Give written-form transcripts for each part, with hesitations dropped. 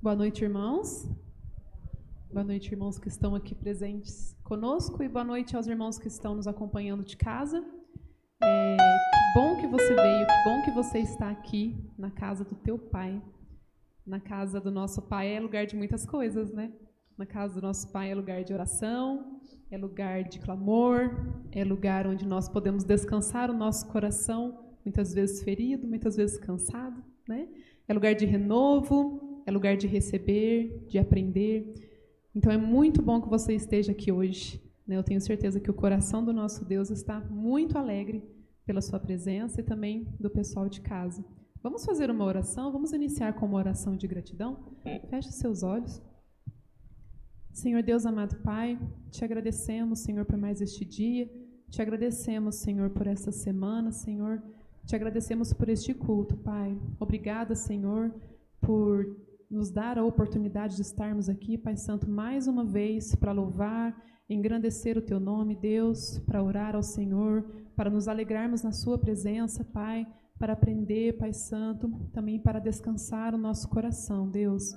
Boa noite, irmãos. Boa noite, irmãos que estão aqui presentes conosco, e boa noite aos irmãos que estão nos acompanhando de casa. Que bom que você veio, que bom que você está aqui na casa do teu Pai. Na casa do nosso Pai é lugar de muitas coisas, né? Na casa do nosso Pai é lugar de oração, é lugar de clamor, é lugar onde nós podemos descansar o nosso coração, muitas vezes ferido, muitas vezes cansado, né? É lugar de renovo, é lugar de receber, de aprender. Então é muito bom que você esteja aqui hoje, né? Eu tenho certeza que o coração do nosso Deus está muito alegre pela sua presença e também do pessoal de casa. Vamos fazer uma oração, vamos iniciar com uma oração de gratidão. Feche os seus olhos. Senhor Deus, amado Pai, te agradecemos, Senhor, por mais este dia. Te agradecemos, Senhor, por essa semana, Senhor. Te agradecemos por este culto, Pai. Obrigada, Senhor, por nos dar a oportunidade de estarmos aqui, Pai Santo, mais uma vez para louvar, engrandecer o Teu nome, Deus, para orar ao Senhor, para nos alegrarmos na Sua presença, Pai, para aprender, Pai Santo, também para descansar o nosso coração, Deus.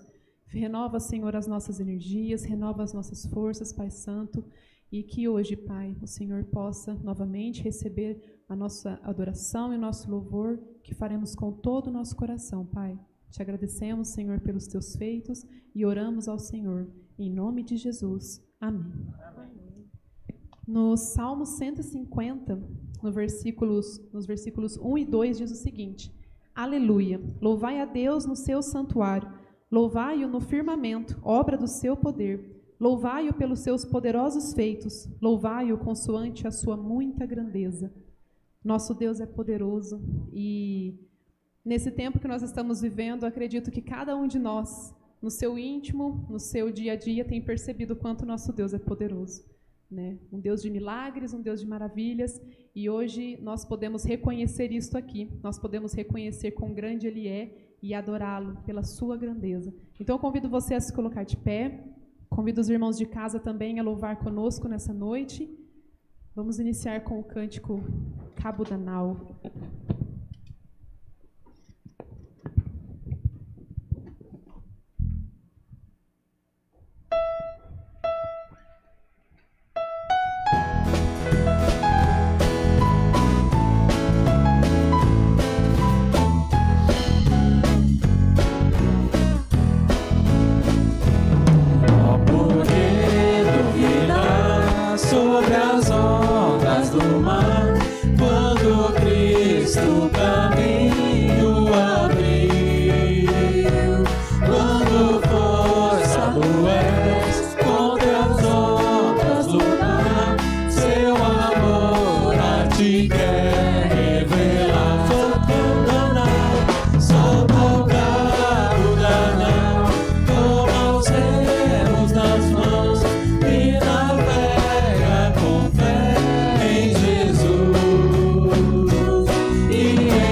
Renova, Senhor, as nossas energias, renova as nossas forças, Pai Santo, e que hoje, Pai, o Senhor possa novamente receber a nossa adoração e o nosso louvor, que faremos com todo o nosso coração, Pai. Te agradecemos, Senhor, pelos Teus feitos e oramos ao Senhor, em nome de Jesus. Amém. Amém. No Salmo 150, nos versículos 1 e 2, diz o seguinte: Aleluia! Louvai a Deus no seu santuário, louvai-o no firmamento, obra do seu poder. Louvai-o pelos seus poderosos feitos, louvai-o consoante a sua muita grandeza. Nosso Deus é poderoso e nesse tempo que nós estamos vivendo, acredito que cada um de nós, no seu íntimo, no seu dia a dia, tem percebido o quanto nosso Deus é poderoso, né? Um Deus de milagres, um Deus de maravilhas, e hoje nós podemos reconhecer isto aqui, nós podemos reconhecer quão grande Ele é e adorá-lo pela sua grandeza. Então eu convido você a se colocar de pé, convido os irmãos de casa também a louvar conosco nessa noite. Vamos iniciar com o cântico Cabo da Nau. Sobre as ondas do mar, quando Cristo caminho abriu, quando força do és contra as ondas do mar, seu amor a ti quer revelar. Solta o cabo da nau, toma os remos nas mãos e navega com fé em Jesus, e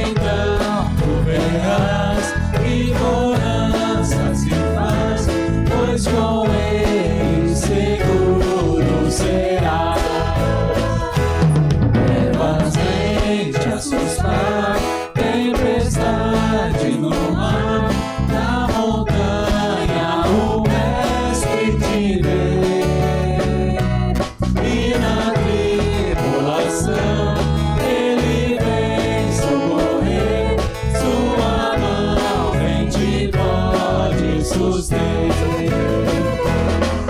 então tu verás que bonança se faz, pois com ele seguro será. Trevas vem te assustar, tempestade no mar, na montanha o mestre te vê. E na tribulação Ele vem socorrer, sua mão vem te pode suster.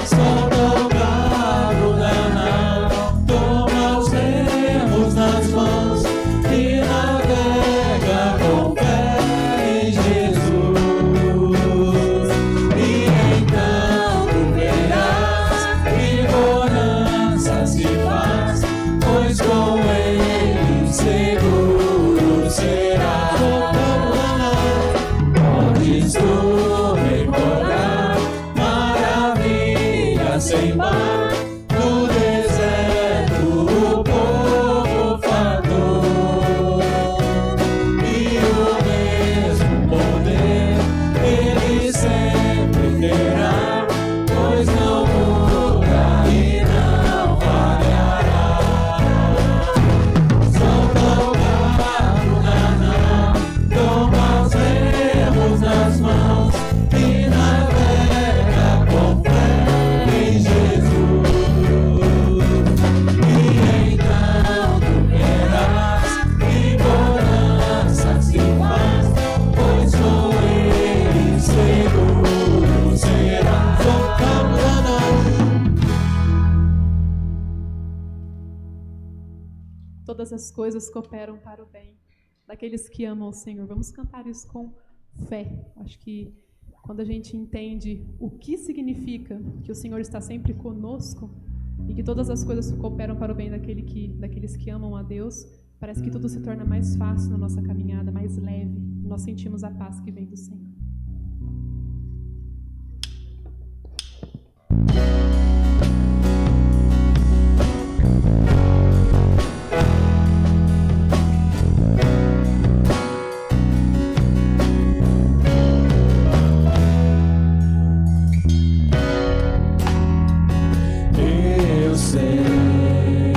Solta o cabo da nau, toma os remos nas mãos e navega com fé em Jesus, e então tu verás que bonança se faz, pois com ele seguro será. Podes tu recordar todas as coisas cooperam para o bem daqueles que amam o Senhor. Vamos cantar isso com fé. Acho que quando a gente entende o que significa que o Senhor está sempre conosco e que todas as coisas cooperam para o bem daqueles que amam a Deus, parece que tudo se torna mais fácil na nossa caminhada, mais leve. Nós sentimos a paz que vem do Senhor. Eu sei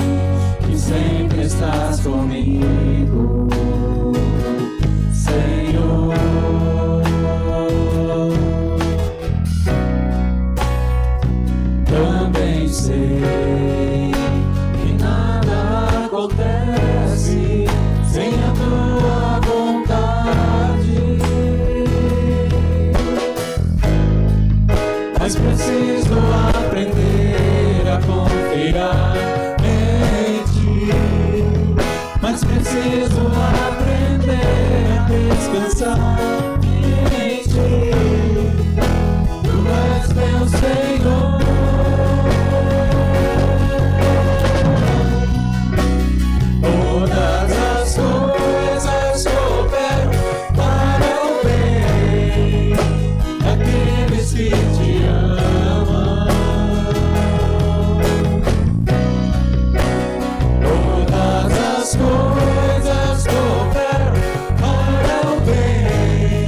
que sempre estás comigo, Senhor. Também sei que nada acontece sem a tua vontade, mas preciso aprender a confiar em ti, mas preciso aprender a descansar em ti. Tu és meu Senhor. Todas as coisas cooperam para o bem daqueles que te amam. Todas as coisas cooperam para o bem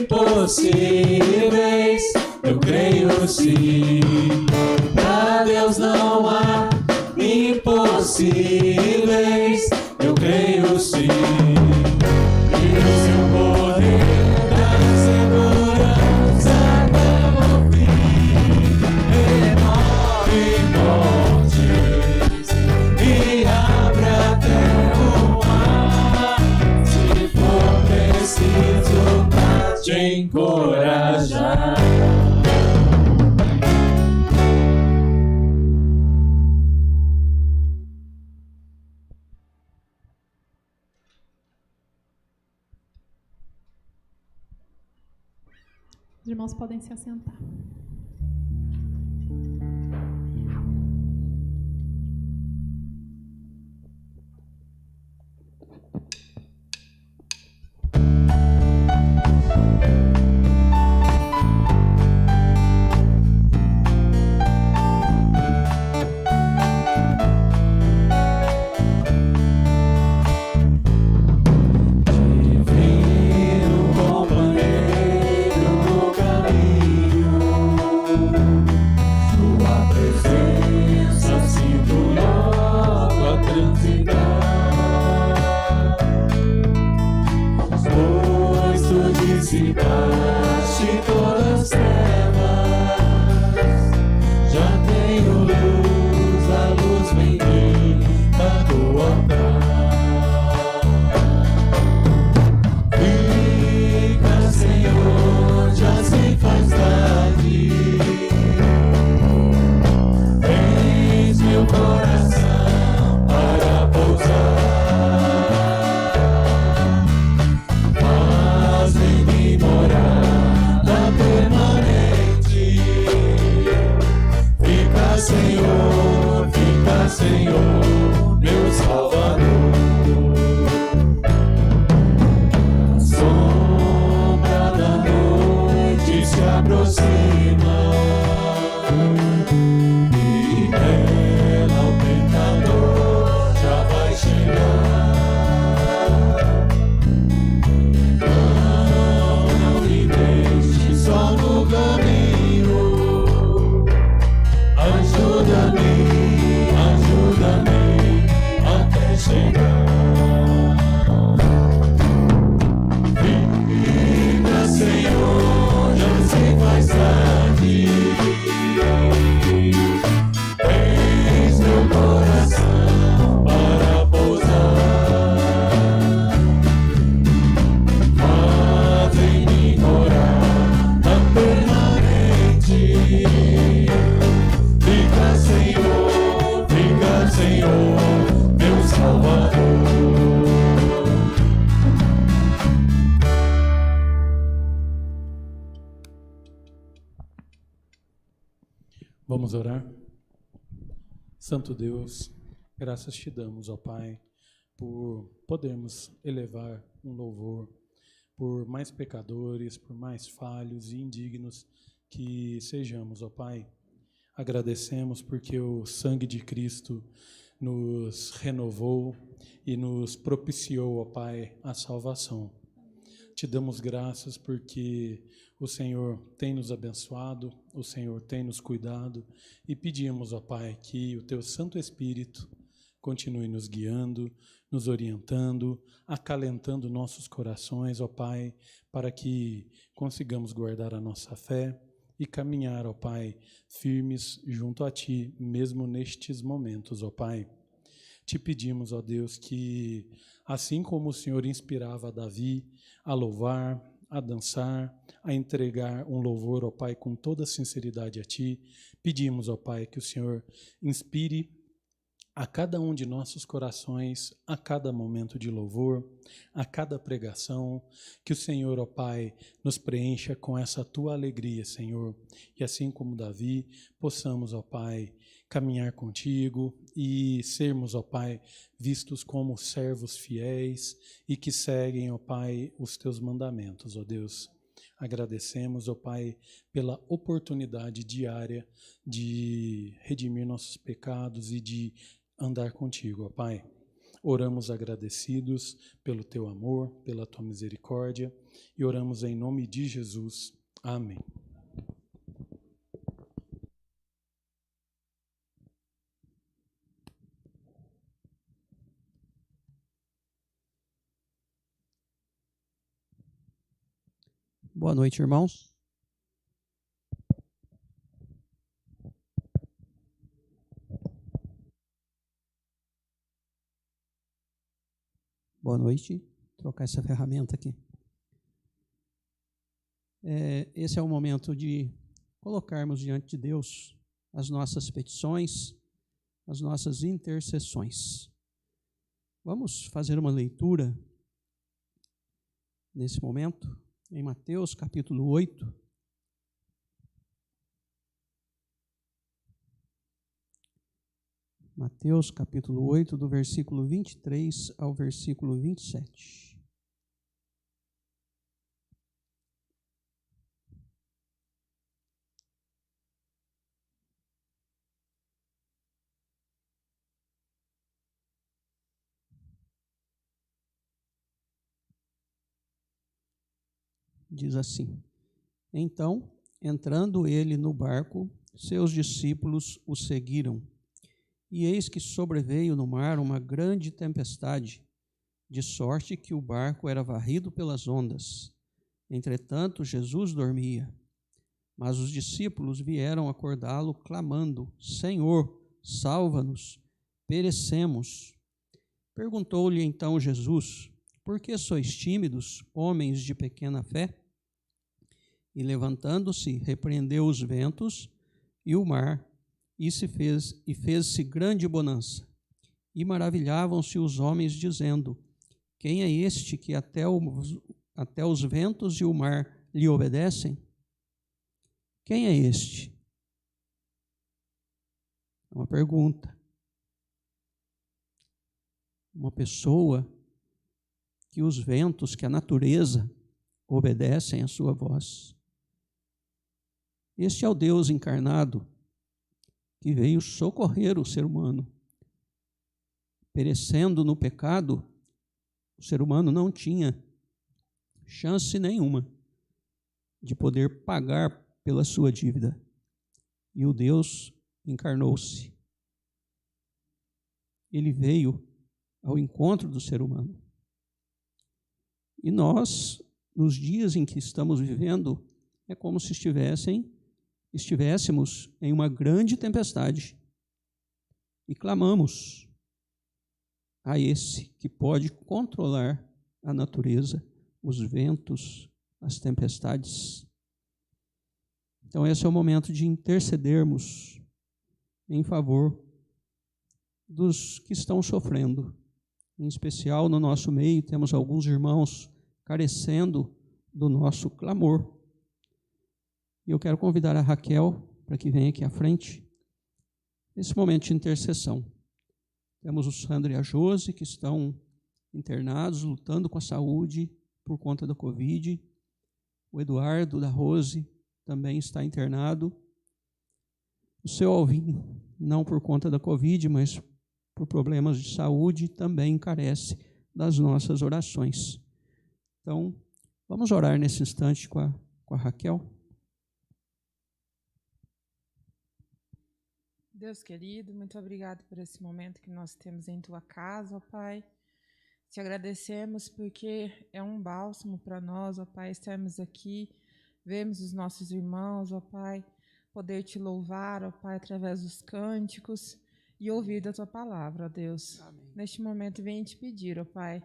impossíveis, eu creio sim. Pra Deus não há impossíveis, eu creio sim. E o seu poder dá segurança até o fim. Remove montes e abre até o mar, se for preciso pra te encorajar. Os irmãos podem se assentar. Dissipaste todas as trevas, já tenho luz, a luz bendita do altar. Fica, Senhor, já se faz tarde, eis meu coração para pousar. Senhor, meu Salvador, a sombra da noite se aproxima e ela o pecador já vai chegar. Não me deixe só no caminho, ajuda-me até chegar. Fica, Senhor, não se faz tarde, eis meu coração para pousar. Fazem-me morar tão permanente. Fica, Senhor, meu Salvador. Vamos orar? Santo Deus, graças te damos, ó Pai, por podermos elevar um louvor por mais pecadores, por mais falhos e indignos que sejamos, ó Pai. Agradecemos porque o sangue de Cristo nos renovou e nos propiciou, ó Pai, a salvação. Te damos graças porque o Senhor tem nos abençoado, o Senhor tem nos cuidado e pedimos, ó Pai, que o Teu Santo Espírito continue nos guiando, nos orientando, acalentando nossos corações, ó Pai, para que consigamos guardar a nossa fé e caminhar, ó Pai, firmes junto a Ti, mesmo nestes momentos, ó Pai. Te pedimos, ó Deus, que assim como o Senhor inspirava Davi a louvar, a dançar, a entregar um louvor, ó Pai, com toda sinceridade a Ti, pedimos, ó Pai, que o Senhor inspire a cada um de nossos corações, a cada momento de louvor, a cada pregação, que o Senhor, ó Pai, nos preencha com essa Tua alegria, Senhor, e assim como Davi, possamos, ó Pai, caminhar contigo e sermos, ó Pai, vistos como servos fiéis e que seguem, ó Pai, os Teus mandamentos, ó Deus. Agradecemos, ó Pai, pela oportunidade diária de redimir nossos pecados e de andar contigo, ó Pai. Oramos agradecidos pelo teu amor, pela tua misericórdia e oramos em nome de Jesus. Amém. Boa noite, irmãos. Boa noite. Vou trocar essa ferramenta aqui. Esse é o momento de colocarmos diante de Deus as nossas petições, as nossas intercessões. Vamos fazer uma leitura nesse momento em Mateus capítulo 8. Mateus capítulo 8, do versículo 23 ao versículo 27. Diz assim: Então, entrando ele no barco, seus discípulos o seguiram. E eis que sobreveio no mar uma grande tempestade, de sorte que o barco era varrido pelas ondas. Entretanto, Jesus dormia. Mas os discípulos vieram acordá-lo, clamando: Senhor, salva-nos, perecemos. Perguntou-lhe então Jesus: Por que sois tímidos, homens de pequena fé? E levantando-se, repreendeu os ventos e o mar, e fez-se grande bonança. E maravilhavam-se os homens, dizendo: Quem é este que até os ventos e o mar lhe obedecem? Quem é este? É uma pergunta. Uma pessoa que os ventos, que a natureza obedecem à sua voz. Este é o Deus encarnado que veio socorrer o ser humano. Perecendo no pecado, o ser humano não tinha chance nenhuma de poder pagar pela sua dívida. E o Deus encarnou-se. Ele veio ao encontro do ser humano. E nós, nos dias em que estamos vivendo, é como se estivéssemos em uma grande tempestade e clamamos a esse que pode controlar a natureza, os ventos, as tempestades. Então esse é o momento de intercedermos em favor dos que estão sofrendo. Em especial no nosso meio temos alguns irmãos carecendo do nosso clamor. E eu quero convidar a Raquel para que venha aqui à frente, nesse momento de intercessão. Temos o Sandro e a Josi, que estão internados, lutando com a saúde por conta da Covid. O Eduardo, da Rose, também está internado. O seu Alvin, não por conta da Covid, mas por problemas de saúde, também carece das nossas orações. Então, vamos orar nesse instante com a Raquel. Deus querido, muito obrigado por esse momento que nós temos em Tua casa, ó Pai. Te agradecemos porque é um bálsamo para nós, ó Pai, estarmos aqui, vemos os nossos irmãos, ó Pai, poder Te louvar, ó Pai, através dos cânticos e ouvir da Tua palavra, ó Deus. Amém. Neste momento, venho Te pedir, ó Pai,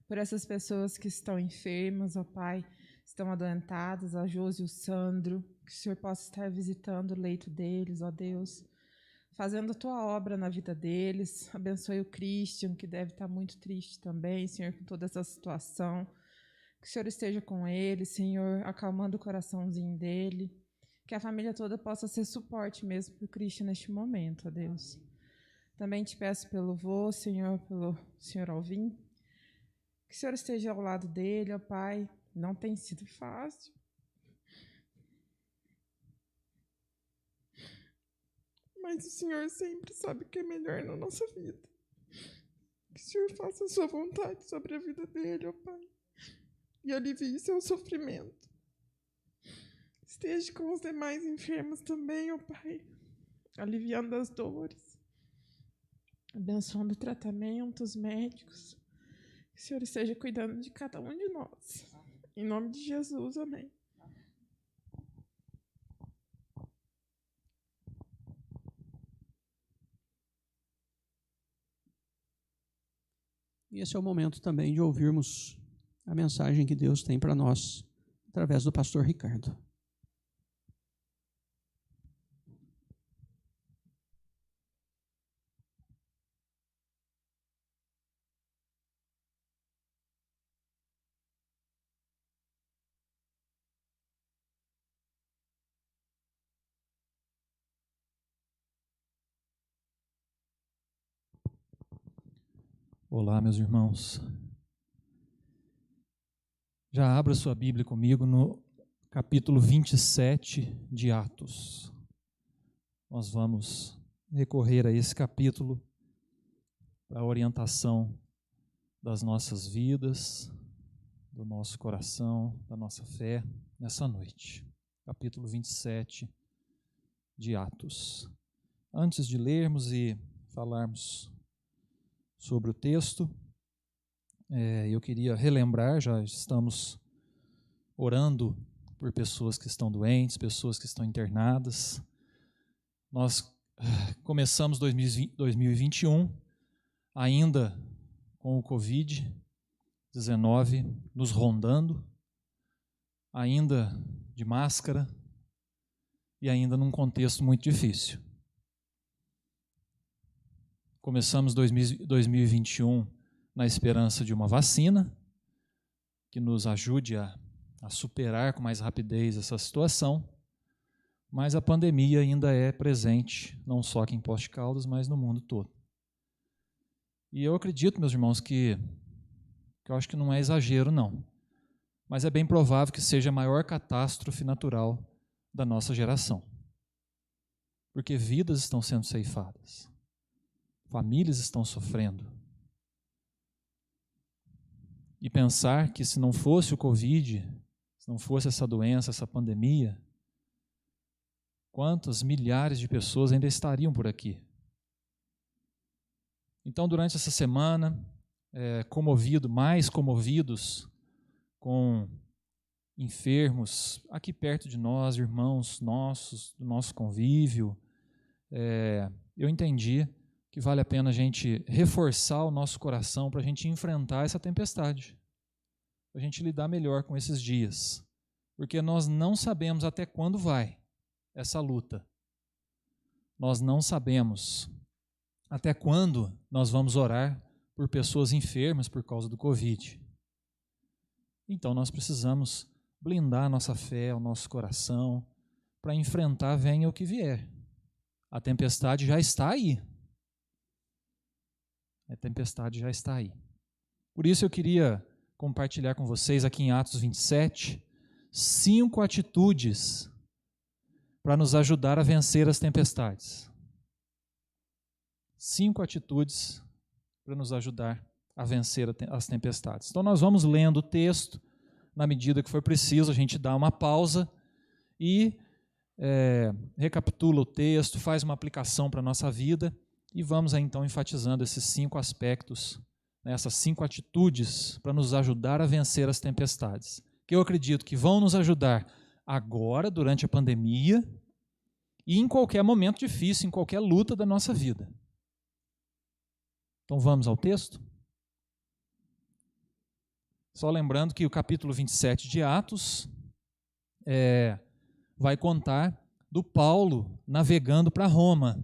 por essas pessoas que estão enfermas, ó Pai, estão adoentadas, a Josi e o Sandro, que o Senhor possa estar visitando o leito deles, ó Deus, fazendo a Tua obra na vida deles. Abençoe o Christian, que deve estar muito triste também, Senhor, com toda essa situação. Que o Senhor esteja com ele, Senhor, acalmando o coraçãozinho dele. Que a família toda possa ser suporte mesmo para o Christian neste momento, ó Deus. Também te peço pelo vô, Senhor, pelo Senhor Alvin. Que o Senhor esteja ao lado dele, ó Pai. Não tem sido fácil. Mas o Senhor sempre sabe o que é melhor na nossa vida. Que o Senhor faça a sua vontade sobre a vida dele, ó Pai. E alivie seu sofrimento. Esteja com os demais enfermos também, ó Pai. Aliviando as dores. Abençoando o tratamento, os médicos. Que o Senhor esteja cuidando de cada um de nós. Em nome de Jesus, amém. E esse é o momento também de ouvirmos a mensagem que Deus tem para nós, através do pastor Ricardo. Olá, meus irmãos. Já abra sua Bíblia comigo no capítulo 27 de Atos. Nós vamos recorrer a esse capítulo para a orientação das nossas vidas, do nosso coração, da nossa fé nessa noite. Capítulo 27 de Atos. Antes de lermos e falarmos sobre o texto, eu queria relembrar, já estamos orando por pessoas que estão doentes, pessoas que estão internadas. Nós começamos 2021 ainda com o Covid-19 nos rondando, ainda de máscara e ainda num contexto muito difícil. Começamos 2021 na esperança de uma vacina que nos ajude a superar com mais rapidez essa situação, mas a pandemia ainda é presente, não só aqui em Poços de Caldas, mas no mundo todo. E eu acredito, meus irmãos, que eu acho que não é exagero, não, mas é bem provável que seja a maior catástrofe natural da nossa geração, porque vidas estão sendo ceifadas. Famílias estão sofrendo. E pensar que se não fosse o Covid, se não fosse essa doença, essa pandemia, quantas milhares de pessoas ainda estariam por aqui? Então, durante essa semana, mais comovidos com enfermos aqui perto de nós, irmãos nossos, do nosso convívio, eu entendi que vale a pena a gente reforçar o nosso coração para a gente enfrentar essa tempestade, para a gente lidar melhor com esses dias, porque nós não sabemos até quando vai essa luta. Nós não sabemos até quando nós vamos orar por pessoas enfermas por causa do Covid. Então nós precisamos blindar a nossa fé, o nosso coração, para enfrentar venha o que vier. A tempestade já está aí. A tempestade já está aí. Por isso eu queria compartilhar com vocês aqui em Atos 27, 5 atitudes para nos ajudar a vencer as tempestades. 5 atitudes para nos ajudar a vencer as tempestades. Então nós vamos lendo o texto, na medida que for preciso, a gente dá uma pausa e recapitula o texto, faz uma aplicação para a nossa vida. E vamos aí, então enfatizando esses 5 aspectos, essas 5 atitudes para nos ajudar a vencer as tempestades, que eu acredito que vão nos ajudar agora, durante a pandemia, e em qualquer momento difícil, em qualquer luta da nossa vida. Então vamos ao texto? Só lembrando que o capítulo 27 de Atos vai contar do Paulo navegando para Roma.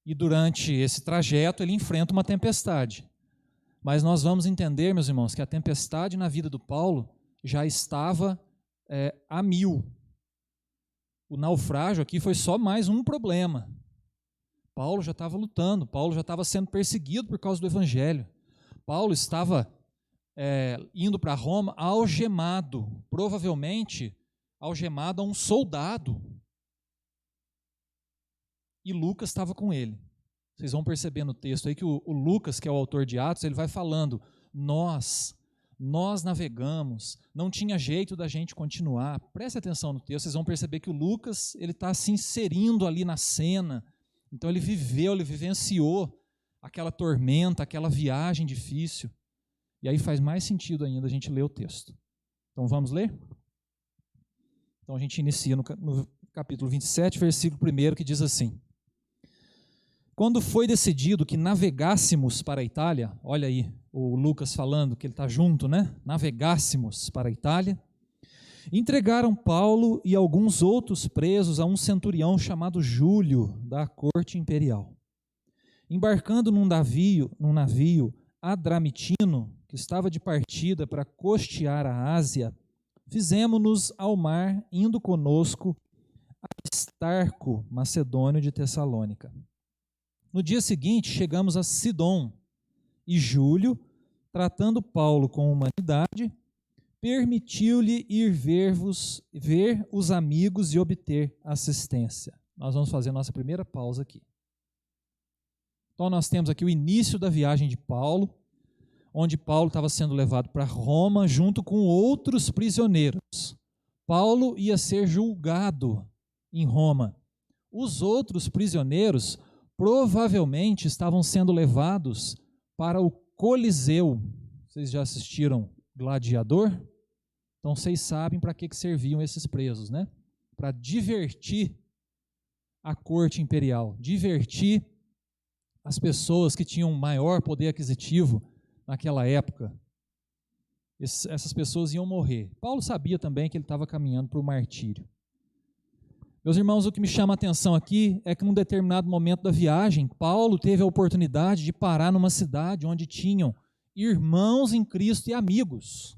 E durante esse trajeto ele enfrenta uma tempestade. Mas nós vamos entender, meus irmãos, que a tempestade na vida do Paulo já estava a 1000. O naufrágio aqui foi só mais um problema. Paulo já estava lutando, Paulo já estava sendo perseguido por causa do evangelho. Paulo estava indo para Roma algemado, provavelmente algemado a um soldado. E Lucas estava com ele. Vocês vão perceber no texto aí que o Lucas, que é o autor de Atos, ele vai falando, nós navegamos, não tinha jeito da gente continuar. Preste atenção no texto, vocês vão perceber que o Lucas ele está se inserindo ali na cena. Então ele vivenciou aquela tormenta, aquela viagem difícil. E aí faz mais sentido ainda a gente ler o texto. Então vamos ler? Então a gente inicia no capítulo 27, versículo 1, que diz assim: quando foi decidido que navegássemos para a Itália, olha aí o Lucas falando que ele está junto, né? Navegássemos para a Itália, entregaram Paulo e alguns outros presos a um centurião chamado Júlio, da corte imperial. Embarcando num navio adramitino, que estava de partida para costear a Ásia, fizemo-nos ao mar, indo conosco a Aristarco, macedônio de Tessalônica. No dia seguinte, chegamos a Sidom, e Júlio, tratando Paulo com humanidade, permitiu-lhe ir ver os amigos e obter assistência. Nós vamos fazer a nossa primeira pausa aqui. Então nós temos aqui o início da viagem de Paulo, onde Paulo estava sendo levado para Roma junto com outros prisioneiros. Paulo ia ser julgado em Roma. Os outros prisioneiros provavelmente estavam sendo levados para o Coliseu. Vocês já assistiram Gladiador? Então vocês sabem para que serviam esses presos, né? Para divertir a corte imperial, divertir as pessoas que tinham maior poder aquisitivo naquela época. Essas pessoas iam morrer. Paulo sabia também que ele estava caminhando para o martírio. Meus irmãos, o que me chama a atenção aqui é que num determinado momento da viagem, Paulo teve a oportunidade de parar numa cidade onde tinham irmãos em Cristo e amigos.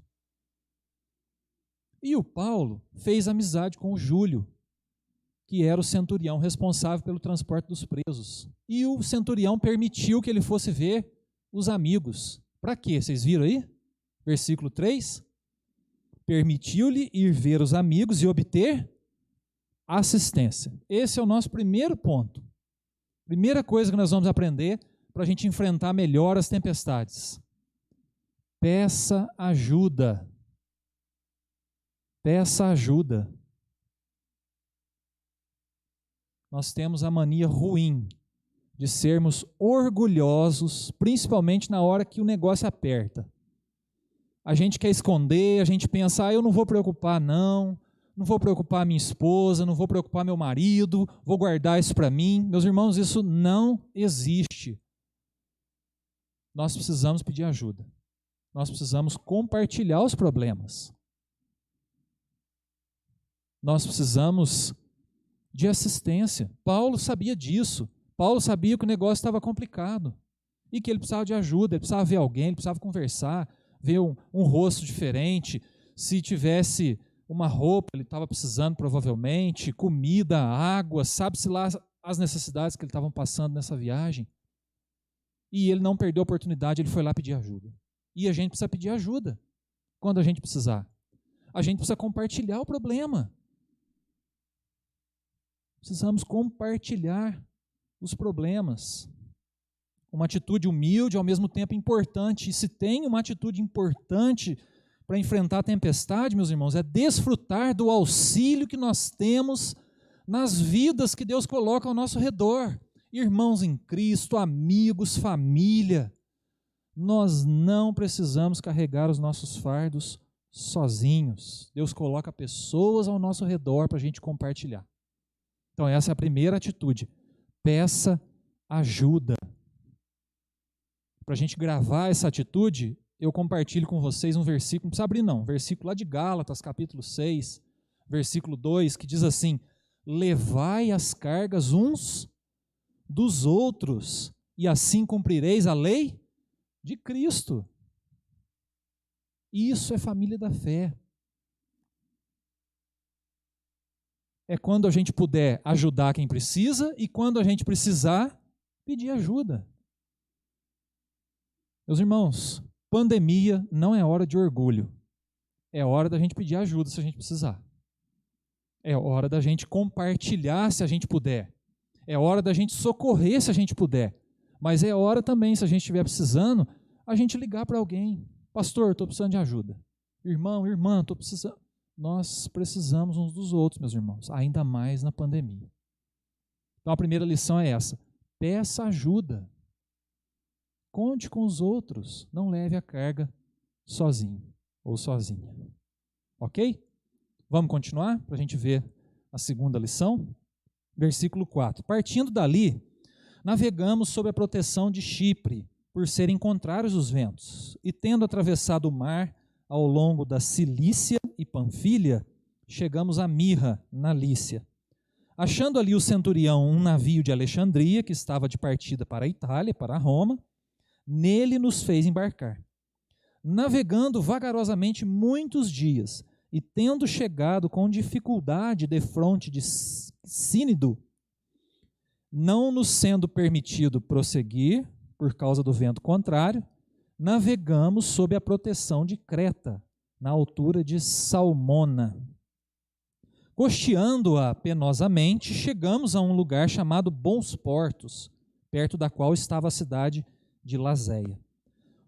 E o Paulo fez amizade com o Júlio, que era o centurião responsável pelo transporte dos presos. E o centurião permitiu que ele fosse ver os amigos. Para quê? Vocês viram aí? Versículo 3. Permitiu-lhe ir ver os amigos e obter assistência. Esse é o nosso primeiro ponto. Primeira coisa que nós vamos aprender para a gente enfrentar melhor as tempestades. Peça ajuda. Peça ajuda. Nós temos a mania ruim de sermos orgulhosos, principalmente na hora que o negócio aperta. A gente quer esconder, a gente pensa, eu não vou preocupar não vou preocupar minha esposa, não vou preocupar meu marido, vou guardar isso para mim. Meus irmãos, isso não existe. Nós precisamos pedir ajuda. Nós precisamos compartilhar os problemas. Nós precisamos de assistência. Paulo sabia disso. Paulo sabia que o negócio estava complicado e que ele precisava de ajuda, ele precisava ver alguém, ele precisava conversar, ver um rosto diferente. Se tivesse uma roupa, ele estava precisando provavelmente, comida, água, sabe-se lá as necessidades que ele estava passando nessa viagem. E ele não perdeu a oportunidade, ele foi lá pedir ajuda. E a gente precisa pedir ajuda quando a gente precisar. A gente precisa compartilhar o problema. Precisamos compartilhar os problemas. Uma atitude humilde, ao mesmo tempo importante. E se tem uma atitude importante para enfrentar a tempestade, meus irmãos, é desfrutar do auxílio que nós temos nas vidas que Deus coloca ao nosso redor. Irmãos em Cristo, amigos, família. Nós não precisamos carregar os nossos fardos sozinhos. Deus coloca pessoas ao nosso redor para a gente compartilhar. Então essa é a primeira atitude. Peça ajuda. Para a gente gravar essa atitude, eu compartilho com vocês um versículo, não precisa abrir não, versículo lá de Gálatas, capítulo 6, versículo 2, que diz assim: levai as cargas uns dos outros, e assim cumprireis a lei de Cristo. Isso é família da fé. É quando a gente puder ajudar quem precisa e quando a gente precisar, pedir ajuda. Meus irmãos, pandemia não é hora de orgulho. É hora da gente pedir ajuda se a gente precisar. É hora da gente compartilhar se a gente puder. É hora da gente socorrer se a gente puder. Mas é hora também, se a gente estiver precisando, a gente ligar para alguém. Pastor, estou precisando de ajuda. Irmão, irmã, estou precisando. Nós precisamos uns dos outros, meus irmãos, ainda mais na pandemia. Então a primeira lição é essa: peça ajuda. Conte com os outros, não leve a carga sozinho ou sozinha. Ok? Vamos continuar para a gente ver a segunda lição? Versículo 4. Partindo dali, navegamos sob a proteção de Chipre, por serem contrários os ventos, e tendo atravessado o mar ao longo da Cilícia e Panfilha, chegamos a Mirra, na Lícia. Achando ali o centurião um navio de Alexandria, que estava de partida para a Itália, para Roma, nele nos fez embarcar. Navegando vagarosamente muitos dias, e tendo chegado com dificuldade defronte de Cínido, não nos sendo permitido prosseguir, por causa do vento contrário, navegamos sob a proteção de Creta, na altura de Salmona. Costeando-a penosamente, chegamos a um lugar chamado Bons Portos, perto da qual estava a cidade de Lazéia.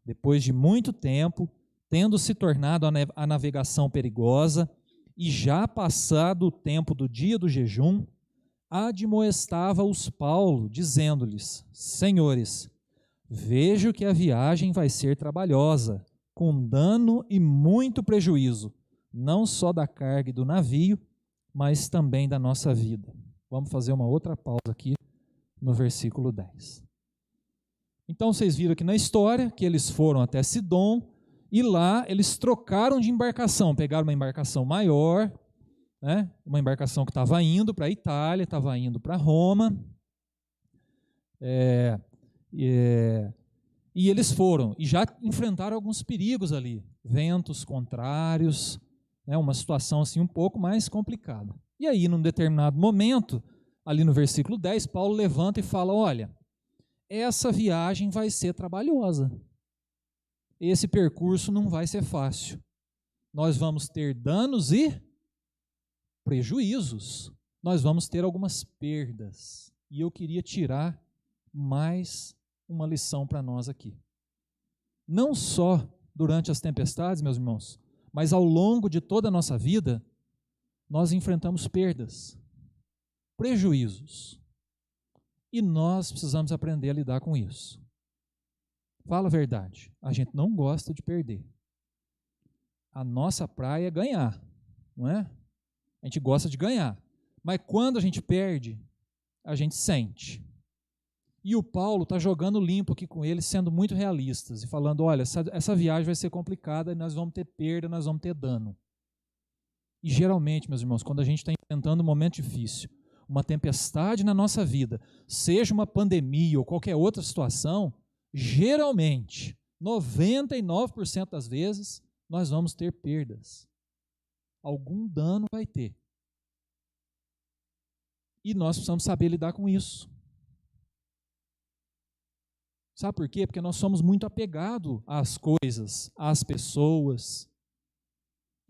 Depois de muito tempo, tendo se tornado a navegação perigosa, e já passado o tempo do dia do jejum, admoestava-os Paulo, dizendo-lhes: Senhores, vejo que a viagem vai ser trabalhosa, com dano e muito prejuízo, não só da carga e do navio, mas também da nossa vida. Vamos fazer uma outra pausa aqui no versículo 10. Então vocês viram aqui na história que eles foram até Sidom e lá eles trocaram de embarcação, pegaram uma embarcação maior, né? Uma embarcação que estava indo para a Itália, estava indo para Roma, e eles foram e já enfrentaram alguns perigos ali, ventos contrários, né? Uma situação assim um pouco mais complicada. E aí, num determinado momento, ali no versículo 10, Paulo levanta e fala: olha, essa viagem vai ser trabalhosa. Esse percurso não vai ser fácil. Nós vamos ter danos e prejuízos. Nós vamos ter algumas perdas. E eu queria tirar mais uma lição para nós aqui. Não só durante as tempestades, meus irmãos, mas ao longo de toda a nossa vida, nós enfrentamos perdas, prejuízos. E nós precisamos aprender a lidar com isso. Fala a verdade, a gente não gosta de perder. A nossa praia é ganhar, não é? A gente gosta de ganhar. Mas quando a gente perde, a gente sente. E o Paulo está jogando limpo aqui com eles, sendo muito realistas e falando: olha, essa viagem vai ser complicada, nós vamos ter perda, nós vamos ter dano. E geralmente, meus irmãos, quando a gente está enfrentando um momento difícil, uma tempestade na nossa vida, seja uma pandemia ou qualquer outra situação, geralmente, 99% das vezes, nós vamos ter perdas. Algum dano vai ter. E nós precisamos saber lidar com isso. Sabe por quê? Porque nós somos muito apegados às coisas, às pessoas.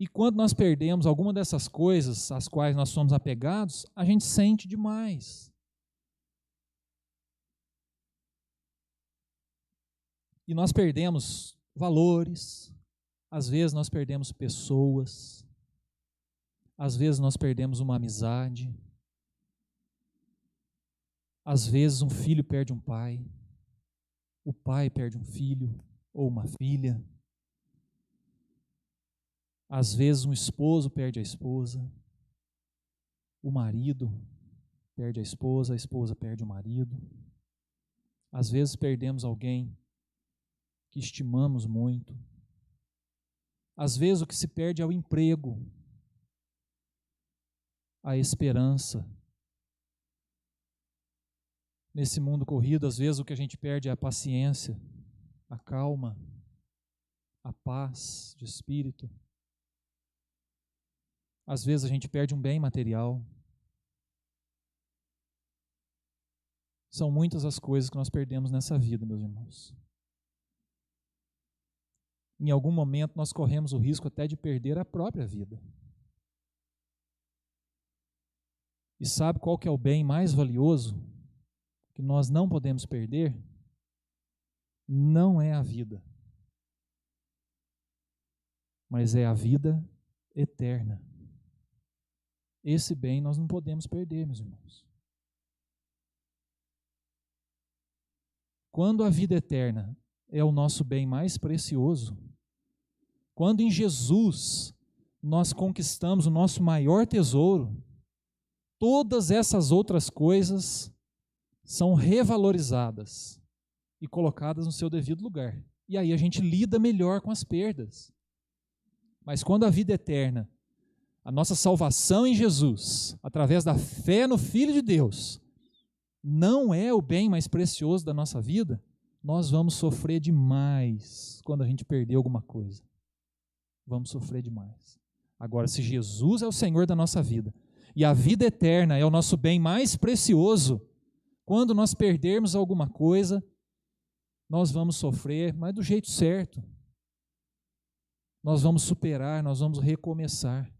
E quando nós perdemos alguma dessas coisas às quais nós somos apegados, a gente sente demais. E nós perdemos valores, às vezes nós perdemos pessoas, às vezes nós perdemos uma amizade, às vezes um filho perde um pai, o pai perde um filho ou uma filha, às vezes um esposo perde a esposa, o marido perde a esposa perde o marido, às vezes perdemos alguém que estimamos muito, às vezes o que se perde é o emprego, a esperança. Nesse mundo corrido, às vezes o que a gente perde é a paciência, a calma, a paz de espírito. Às vezes a gente perde um bem material. São muitas as coisas que nós perdemos nessa vida, meus irmãos. Em algum momento nós corremos o risco até de perder a própria vida. E sabe qual que é o bem mais valioso que nós não podemos perder? não é a vida, mas é a vida eterna. Esse bem nós não podemos perder, meus irmãos. Quando a vida eterna é o nosso bem mais precioso, quando em Jesus nós conquistamos o nosso maior tesouro, todas essas outras coisas são revalorizadas e colocadas no seu devido lugar. E aí a gente lida melhor com as perdas. Mas quando a vida eterna, a nossa salvação em Jesus, através da fé no Filho de Deus, não é o bem mais precioso da nossa vida, nós vamos sofrer demais quando a gente perder alguma coisa. Vamos sofrer demais. Agora, se Jesus é o Senhor da nossa vida, e a vida eterna é o nosso bem mais precioso, quando nós perdermos alguma coisa, nós vamos sofrer, mas do jeito certo. Nós vamos superar, nós vamos recomeçar.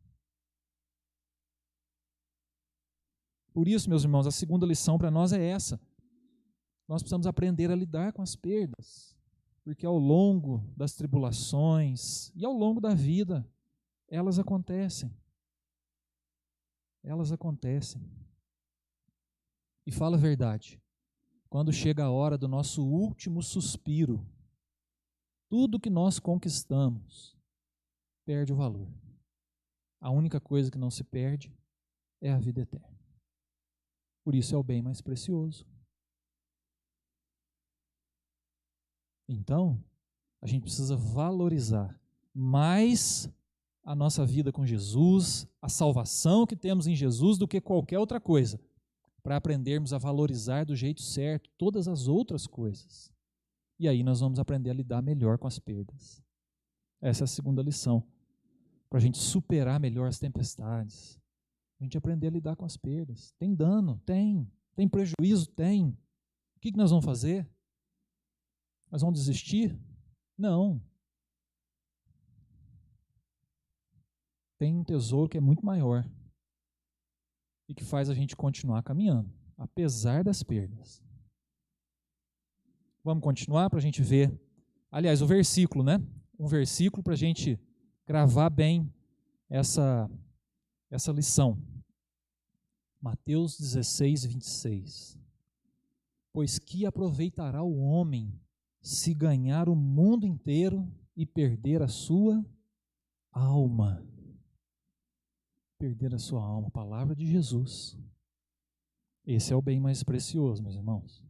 Por isso, meus irmãos, a segunda lição para nós é essa. Nós precisamos aprender a lidar com as perdas, porque ao longo das tribulações e ao longo da vida, elas acontecem. Elas acontecem. E fala a verdade, quando chega a hora do nosso último suspiro, tudo que nós conquistamos perde o valor. A única coisa que não se perde é a vida eterna. Por isso é o bem mais precioso. Então, a gente precisa valorizar mais a nossa vida com Jesus, a salvação que temos em Jesus, do que qualquer outra coisa, para aprendermos a valorizar do jeito certo todas as outras coisas. E aí nós vamos aprender a lidar melhor com as perdas. Essa é a segunda lição, para a gente superar melhor as tempestades. A gente aprender a lidar com as perdas. Tem dano? Tem. Tem prejuízo? Tem. O que nós vamos fazer? Nós vamos desistir? Não. Tem um tesouro que é muito maior e que faz a gente continuar caminhando, apesar das perdas. Vamos continuar para a gente ver, aliás, o versículo, né? Um versículo para a gente gravar bem essa lição. Mateus 16, 26. Pois que aproveitará o homem se ganhar o mundo inteiro e perder a sua alma? Perder a sua alma, a palavra de Jesus. Esse é o bem mais precioso, meus irmãos.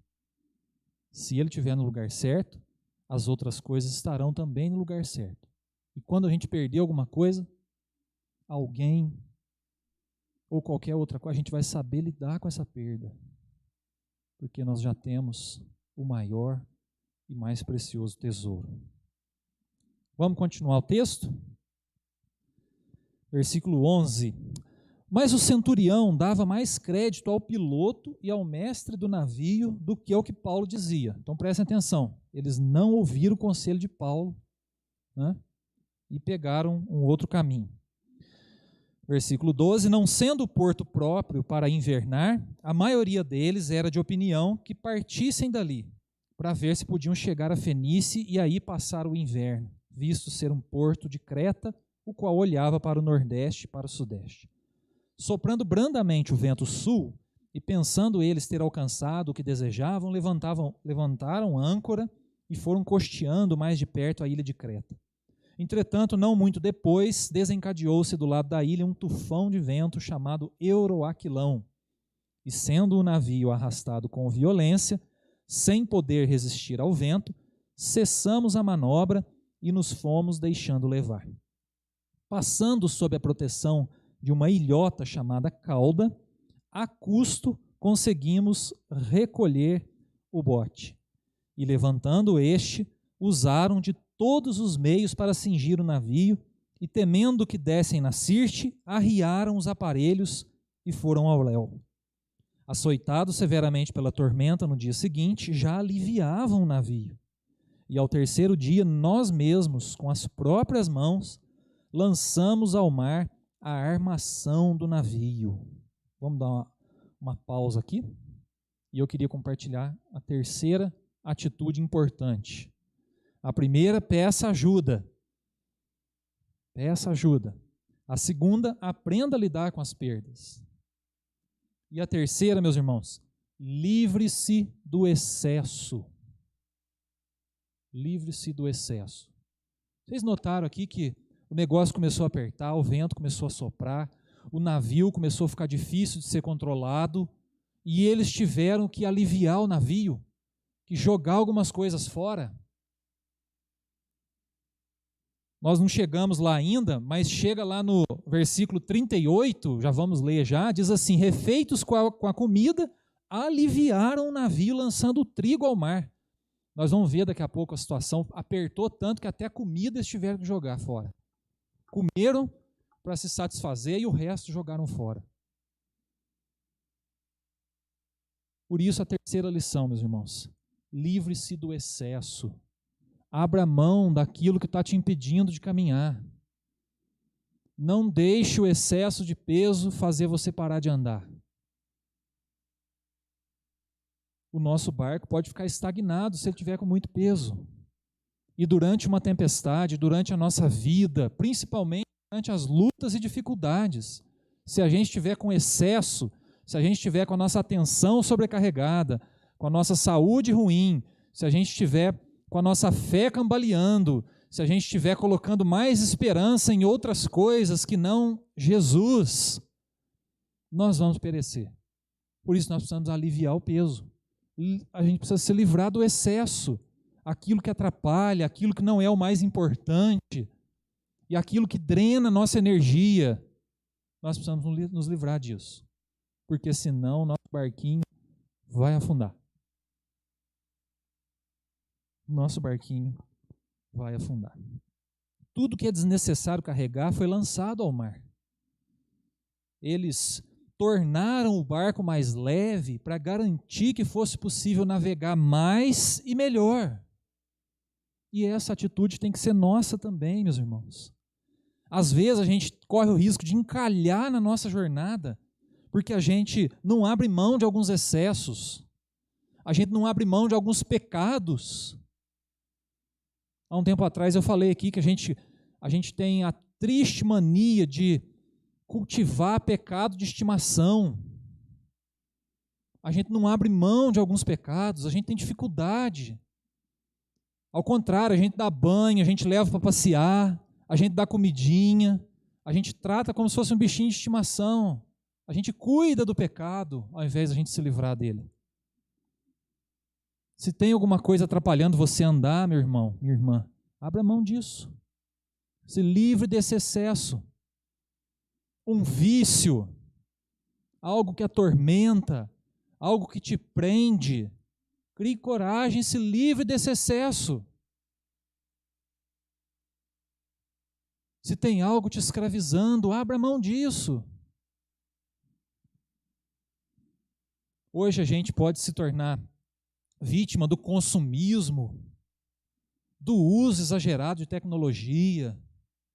Se ele estiver no lugar certo, as outras coisas estarão também no lugar certo. E quando a gente perder alguma coisa, alguém ou qualquer outra coisa, a gente vai saber lidar com essa perda, porque nós já temos o maior e mais precioso tesouro. Vamos continuar o texto? Versículo 11. Mas o centurião dava mais crédito ao piloto e ao mestre do navio do que ao que Paulo dizia. Então prestem atenção, eles não ouviram o conselho de Paulo, né, e pegaram um outro caminho. Versículo 12, não sendo o porto próprio para invernar, a maioria deles era de opinião que partissem dali, para ver se podiam chegar a Fenícia e aí passar o inverno, visto ser um porto de Creta, o qual olhava para o nordeste e para o sudeste. Soprando brandamente o vento sul, e pensando eles ter alcançado o que desejavam, levantaram âncora e foram costeando mais de perto a ilha de Creta. Entretanto, não muito depois, desencadeou-se do lado da ilha um tufão de vento chamado Euroaquilão, e sendo o navio arrastado com violência, sem poder resistir ao vento, cessamos a manobra e nos fomos deixando levar. Passando sob a proteção de uma ilhota chamada Cauda, a custo conseguimos recolher o bote. E levantando este, usaram de todos os meios para cingir o navio, e temendo que dessem na Sirte, arriaram os aparelhos e foram ao léu. Açoitados severamente pela tormenta no dia seguinte, já aliviavam o navio. E ao terceiro dia, nós mesmos, com as próprias mãos, lançamos ao mar a armação do navio. Vamos dar uma pausa aqui. E eu queria compartilhar a terceira atitude importante A primeira, peça ajuda. Peça ajuda. A segunda, aprenda a lidar com as perdas. E a terceira, meus irmãos, livre-se do excesso. Livre-se do excesso. Vocês notaram aqui que o negócio começou a apertar, o vento começou a soprar, o navio começou a ficar difícil de ser controlado, e eles tiveram que aliviar o navio, que jogar algumas coisas fora. Nós não chegamos lá ainda, mas chega lá no versículo 38, já vamos ler já, diz assim: refeitos com a comida, aliviaram o navio lançando o trigo ao mar. Nós vamos ver daqui a pouco a situação apertou tanto que até a comida eles tiveram que jogar fora. Comeram para se satisfazer e o resto jogaram fora. Por isso a terceira lição, meus irmãos: livre-se do excesso. Abra mão daquilo que está te impedindo de caminhar. Não deixe o excesso de peso fazer você parar de andar. O nosso barco pode ficar estagnado se ele tiver com muito peso. E durante uma tempestade, durante a nossa vida, principalmente durante as lutas e dificuldades, se a gente estiver com excesso, se a gente estiver com a nossa atenção sobrecarregada, com a nossa saúde ruim, se a gente estiver com a nossa fé cambaleando, se a gente estiver colocando mais esperança em outras coisas que não Jesus, nós vamos perecer. Por isso nós precisamos aliviar o peso. A gente precisa se livrar do excesso, aquilo que atrapalha, aquilo que não é o mais importante, e aquilo que drena a nossa energia. Nós precisamos nos livrar disso, porque senão o nosso barquinho vai afundar. Nosso barquinho vai afundar. Tudo que é desnecessário carregar foi lançado ao mar. Eles tornaram o barco mais leve para garantir que fosse possível navegar mais e melhor. E essa atitude tem que ser nossa também, meus irmãos. Às vezes a gente corre o risco de encalhar na nossa jornada, porque a gente não abre mão de alguns excessos, a gente não abre mão de alguns pecados. Há um tempo atrás eu falei aqui que a gente tem a triste mania de cultivar pecado de estimação. A gente não abre mão de alguns pecados, a gente tem dificuldade. Ao contrário, a gente dá banho, a gente leva para passear, a gente dá comidinha, a gente trata como se fosse um bichinho de estimação. A gente cuida do pecado ao invés de a gente se livrar dele. Se tem alguma coisa atrapalhando você andar, meu irmão, minha irmã, abra mão disso. Se livre desse excesso. Um vício, algo que atormenta, algo que te prende. Crie coragem, se livre desse excesso. Se tem algo te escravizando, abra mão disso. Hoje a gente pode se tornar vítima do consumismo, do uso exagerado de tecnologia,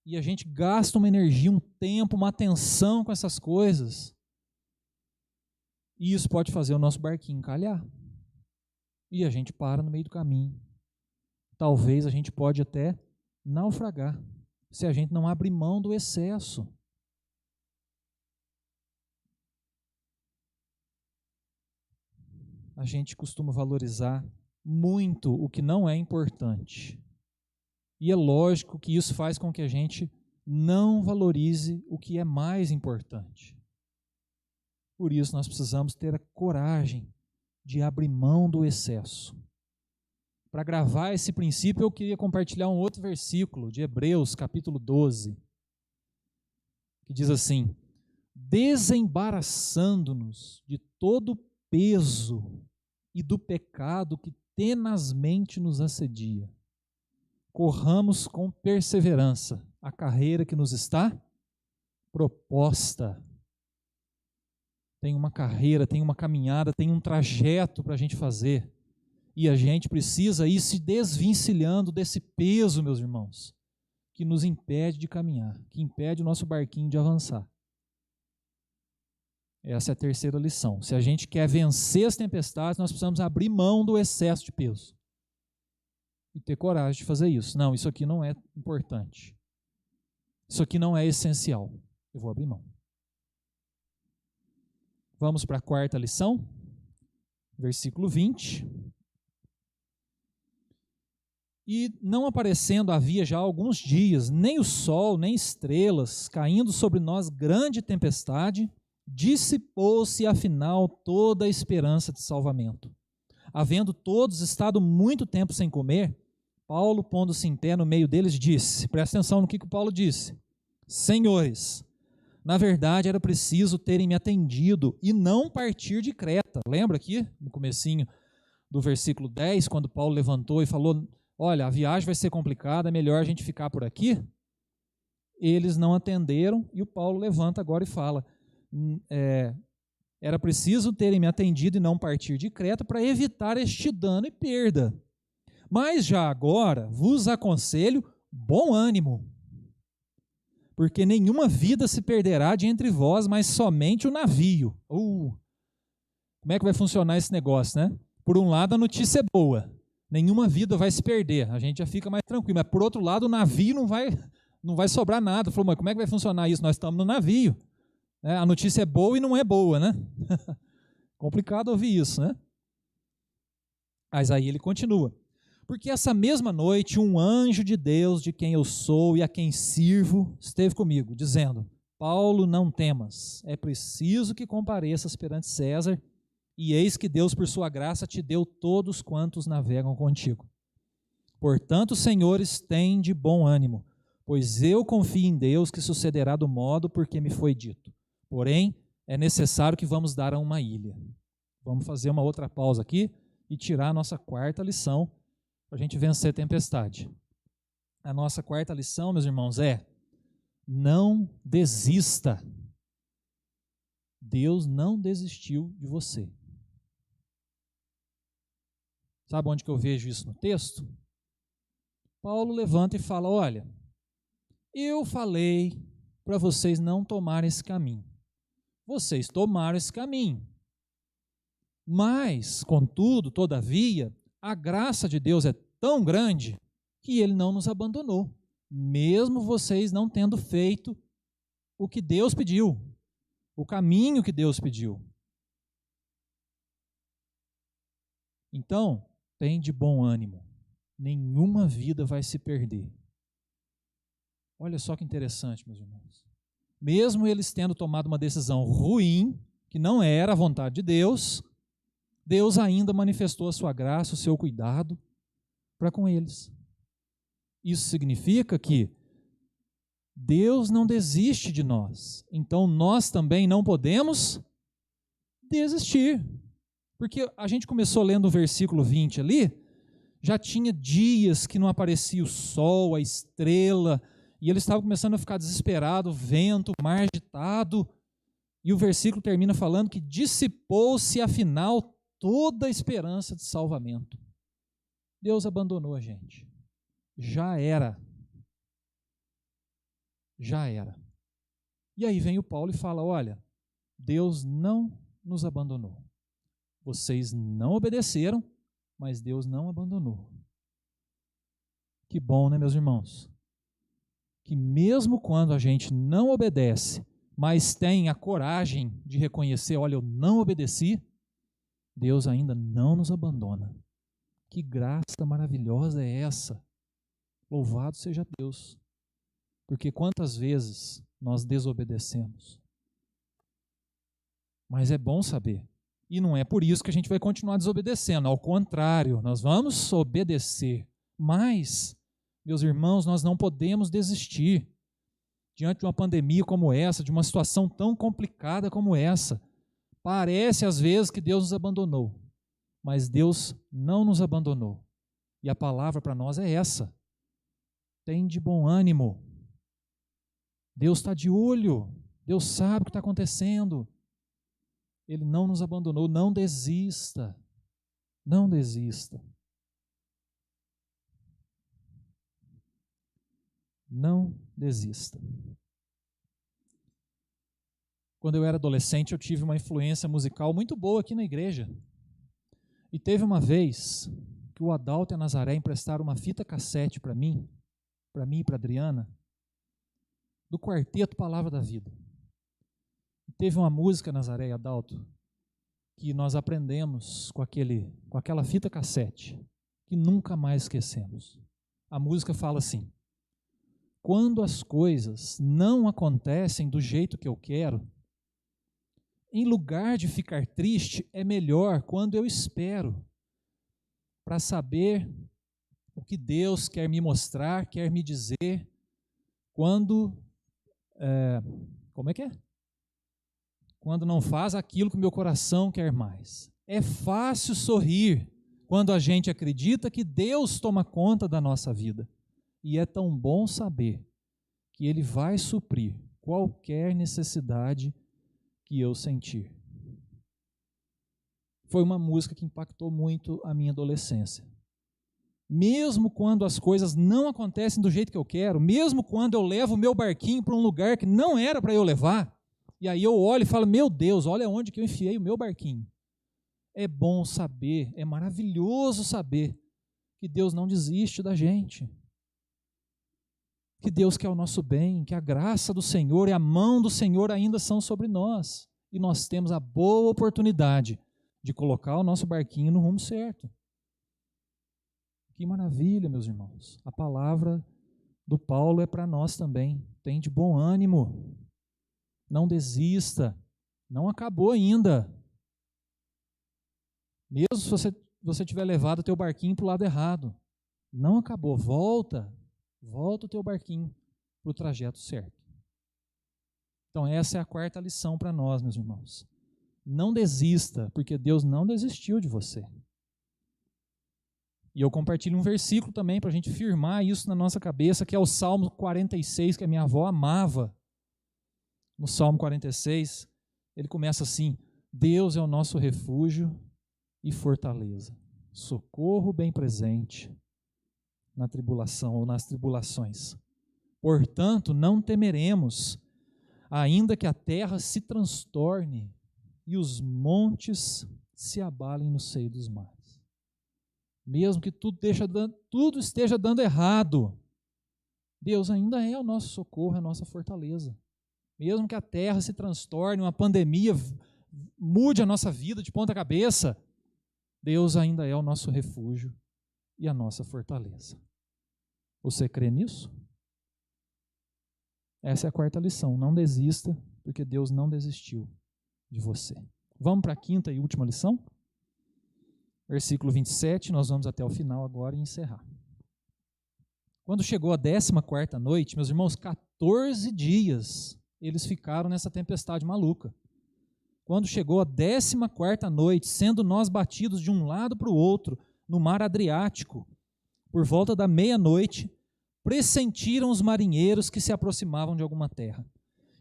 e a gente gasta uma energia, um tempo, uma atenção com essas coisas. E isso pode fazer o nosso barquinho encalhar. E a gente para no meio do caminho. Talvez a gente pode até naufragar, se a gente não abrir mão do excesso. A gente costuma valorizar muito o que não é importante. E é lógico que isso faz com que a gente não valorize o que é mais importante. Por isso nós precisamos ter a coragem de abrir mão do excesso. Para gravar esse princípio, eu queria compartilhar um outro versículo de Hebreus, capítulo 12, que diz assim: desembaraçando-nos de todo o peso e do pecado que tenazmente nos assedia, corramos com perseverança a carreira que nos está proposta. Tem uma carreira, tem uma caminhada, tem um trajeto para a gente fazer. E a gente precisa ir se desvencilhando desse peso, meus irmãos, que nos impede de caminhar, que impede o nosso barquinho de avançar. Essa é a terceira lição. Se a gente quer vencer as tempestades, nós precisamos abrir mão do excesso de peso. e ter coragem de fazer isso. Não, isso aqui não é importante. Isso aqui não é essencial. Eu vou abrir mão. Vamos para a quarta lição, versículo 20. E não aparecendo havia já alguns dias, nem o sol, nem estrelas, caindo sobre nós grande tempestade, dissipou-se afinal toda a esperança de salvamento. Havendo todos estado muito tempo sem comer, Paulo, pondo-se em pé no meio deles, disse, presta atenção no que o Paulo disse, Senhores, na verdade era preciso terem me atendido e não partir de Creta. Lembra aqui, no comecinho do versículo 10, quando Paulo levantou e falou, olha, a viagem vai ser complicada, é melhor a gente ficar por aqui? Eles não atenderam e o Paulo levanta agora e fala, era preciso terem me atendido e não partir de Creta para evitar este dano e perda. Mas já agora vos aconselho bom ânimo, porque nenhuma vida se perderá de entre vós, mas somente o navio. Como é que vai funcionar esse negócio, né? Por um lado, a notícia é boa. Nenhuma vida vai se perder. A gente já fica mais tranquilo. Mas, por outro lado, o navio não vai sobrar nada. Falou, mas como é que vai funcionar isso? Nós estamos no navio. A notícia é boa e não é boa, né? Complicado ouvir isso, né? Mas aí ele continua. Porque essa mesma noite um anjo de Deus, de quem eu sou e a quem sirvo, esteve comigo, dizendo, Paulo, não temas, é preciso que compareças perante César, e eis que Deus, por sua graça, te deu todos quantos navegam contigo. Portanto, senhores, tende bom ânimo, pois eu confio em Deus que sucederá do modo porque me foi dito. Porém, é necessário que vamos dar a uma ilha. Vamos fazer uma outra pausa aqui e tirar a nossa quarta lição, para a gente vencer a tempestade. A nossa quarta lição, meus irmãos, é não desista. Deus não desistiu de você. Sabe onde que eu vejo isso no texto? Paulo levanta e fala, olha, eu falei para vocês não tomarem esse caminho. Vocês tomaram esse caminho. Mas, contudo, todavia, a graça de Deus é tão grande que Ele não nos abandonou, mesmo vocês não tendo feito o que Deus pediu, o caminho que Deus pediu. Então, tem de bom ânimo, nenhuma vida vai se perder. Olha só que interessante, meus irmãos. Mesmo eles tendo tomado uma decisão ruim, que não era a vontade de Deus, Deus ainda manifestou a sua graça, o seu cuidado para com eles. Isso significa que Deus não desiste de nós, então nós também não podemos desistir. Porque a gente começou lendo o versículo 20 ali, já tinha dias que não aparecia o sol, a estrela, e eles estavam começando a ficar desesperados, vento, mar agitado, e o versículo termina falando que dissipou-se afinal toda a esperança de salvamento. Deus abandonou a gente. Já era. Já era. E aí vem o Paulo e fala, olha, Deus não nos abandonou. Vocês não obedeceram, mas Deus não abandonou. Que bom, né, meus irmãos? Que mesmo quando a gente não obedece, mas tem a coragem de reconhecer, olha, eu não obedeci, Deus ainda não nos abandona. Que graça maravilhosa é essa? Louvado seja Deus. Porque quantas vezes nós desobedecemos? Mas é bom saber. E não é por isso que a gente vai continuar desobedecendo. Ao contrário, nós vamos obedecer. Mas, meus irmãos, nós não podemos desistir. Diante de uma pandemia como essa, de uma situação tão complicada como essa, parece às vezes que Deus nos abandonou, mas Deus não nos abandonou. E a palavra para nós é essa. Tem de bom ânimo. Deus está de olho. Deus sabe o que está acontecendo. Ele não nos abandonou. Não desista. Não desista. Não desista. Quando eu era adolescente, eu tive uma influência musical muito boa aqui na igreja. E teve uma vez que o Adalto e a Nazaré emprestaram uma fita cassete para mim e para a Adriana, do quarteto Palavra da Vida. E teve uma música, Nazaré e Adalto, que nós aprendemos com aquela fita cassete, que nunca mais esquecemos. A música fala assim: quando as coisas não acontecem do jeito que eu quero, em lugar de ficar triste, é melhor quando eu espero, para saber o que Deus quer me mostrar, quer me dizer, quando, como é que é? Quando não faz aquilo que o meu coração quer mais. É fácil sorrir quando a gente acredita que Deus toma conta da nossa vida. E é tão bom saber que Ele vai suprir qualquer necessidade que eu sentir. Foi uma música que impactou muito a minha adolescência. Mesmo quando as coisas não acontecem do jeito que eu quero, mesmo quando eu levo o meu barquinho para um lugar que não era para eu levar, e aí eu olho e falo, meu Deus, olha onde que eu enfiei o meu barquinho. É bom saber, é maravilhoso saber que Deus não desiste da gente. Que Deus quer o nosso bem, que a graça do Senhor e a mão do Senhor ainda são sobre nós. E nós temos a boa oportunidade de colocar o nosso barquinho no rumo certo. Que maravilha, meus irmãos. A palavra do Paulo é para nós também. Tem de bom ânimo. Não desista. Não acabou ainda. Mesmo se você tiver levado o teu barquinho para o lado errado. Não acabou. Volta o teu barquinho para o trajeto certo. Então essa é a quarta lição para nós, meus irmãos. Não desista, porque Deus não desistiu de você. E eu compartilho um versículo também para a gente firmar isso na nossa cabeça, que é o Salmo 46, que a minha avó amava. No Salmo 46, ele começa assim: Deus é o nosso refúgio e fortaleza, socorro bem presente na tribulação ou nas tribulações. Portanto, não temeremos, ainda que a terra se transtorne e os montes se abalem no seio dos mares. Mesmo que tudo esteja dando errado, Deus ainda é o nosso socorro, a nossa fortaleza. Mesmo que a terra se transtorne, uma pandemia mude a nossa vida de ponta cabeça, Deus ainda é o nosso refúgio e a nossa fortaleza. Você crê nisso? Essa é a quarta lição. Não desista, porque Deus não desistiu de você. Vamos para a quinta e última lição? Versículo 27, nós vamos até o final agora e encerrar. Quando chegou a 14ª noite, meus irmãos, 14 dias eles ficaram nessa tempestade maluca. Quando chegou a 14ª noite, sendo nós batidos de um lado para o outro, no mar Adriático, por volta da meia-noite, pressentiram os marinheiros que se aproximavam de alguma terra.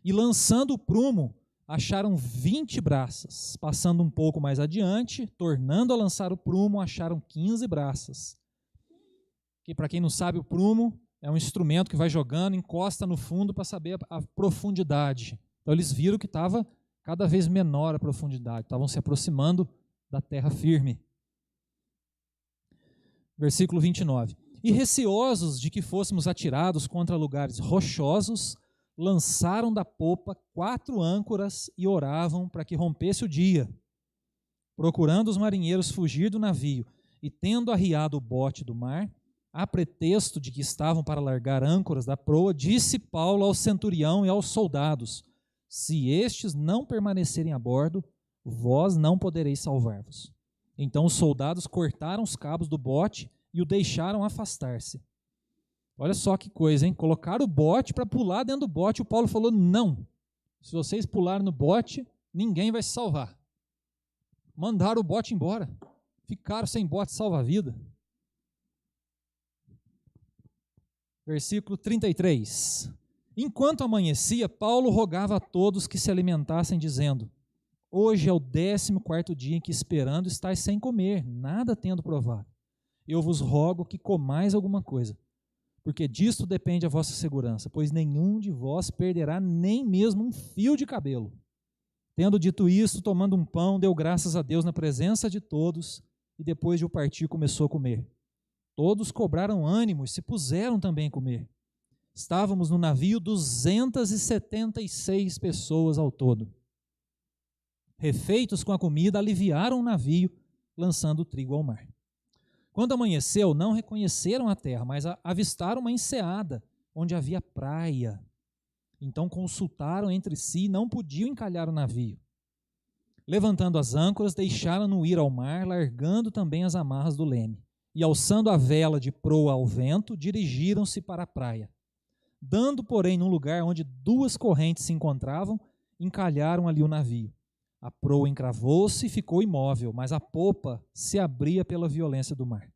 E lançando o prumo, acharam 20 braças. Passando um pouco mais adiante, tornando a lançar o prumo, acharam 15 braças. Que, para quem não sabe, o prumo é um instrumento que vai jogando, encosta no fundo para saber a profundidade. Então eles viram que estava cada vez menor a profundidade, estavam se aproximando da terra firme. Versículo 29. E receosos de que fôssemos atirados contra lugares rochosos, lançaram da popa 4 âncoras e oravam para que rompesse o dia. Procurando os marinheiros fugir do navio e tendo arriado o bote do mar, a pretexto de que estavam para largar âncoras da proa, disse Paulo ao centurião e aos soldados: se estes não permanecerem a bordo, vós não podereis salvar-vos. Então os soldados cortaram os cabos do bote e o deixaram afastar-se. Olha só que coisa, hein? Colocaram o bote para pular dentro do bote. O Paulo falou, não. Se vocês pularem no bote, ninguém vai se salvar. Mandaram o bote embora. Ficaram sem bote salva-vida. Versículo 33. Enquanto amanhecia, Paulo rogava a todos que se alimentassem, dizendo: hoje é o 14º dia em que, esperando, estáis sem comer, nada tendo provado. Eu vos rogo que comais alguma coisa, porque disto depende a vossa segurança, pois nenhum de vós perderá nem mesmo um fio de cabelo. Tendo dito isto, tomando um pão, deu graças a Deus na presença de todos e depois de o partir começou a comer. Todos cobraram ânimo e se puseram também a comer. Estávamos no navio 276 pessoas ao todo. Refeitos com a comida, aliviaram o navio, lançando o trigo ao mar. Quando amanheceu, não reconheceram a terra, mas avistaram uma enseada, onde havia praia. Então consultaram entre si e não podiam encalhar o navio. Levantando as âncoras, deixaram-no ir ao mar, largando também as amarras do leme. E alçando a vela de proa ao vento, dirigiram-se para a praia. Dando, porém, num lugar onde duas correntes se encontravam, encalharam ali o navio. A proa encravou-se e ficou imóvel, mas a popa se abria pela violência do mar.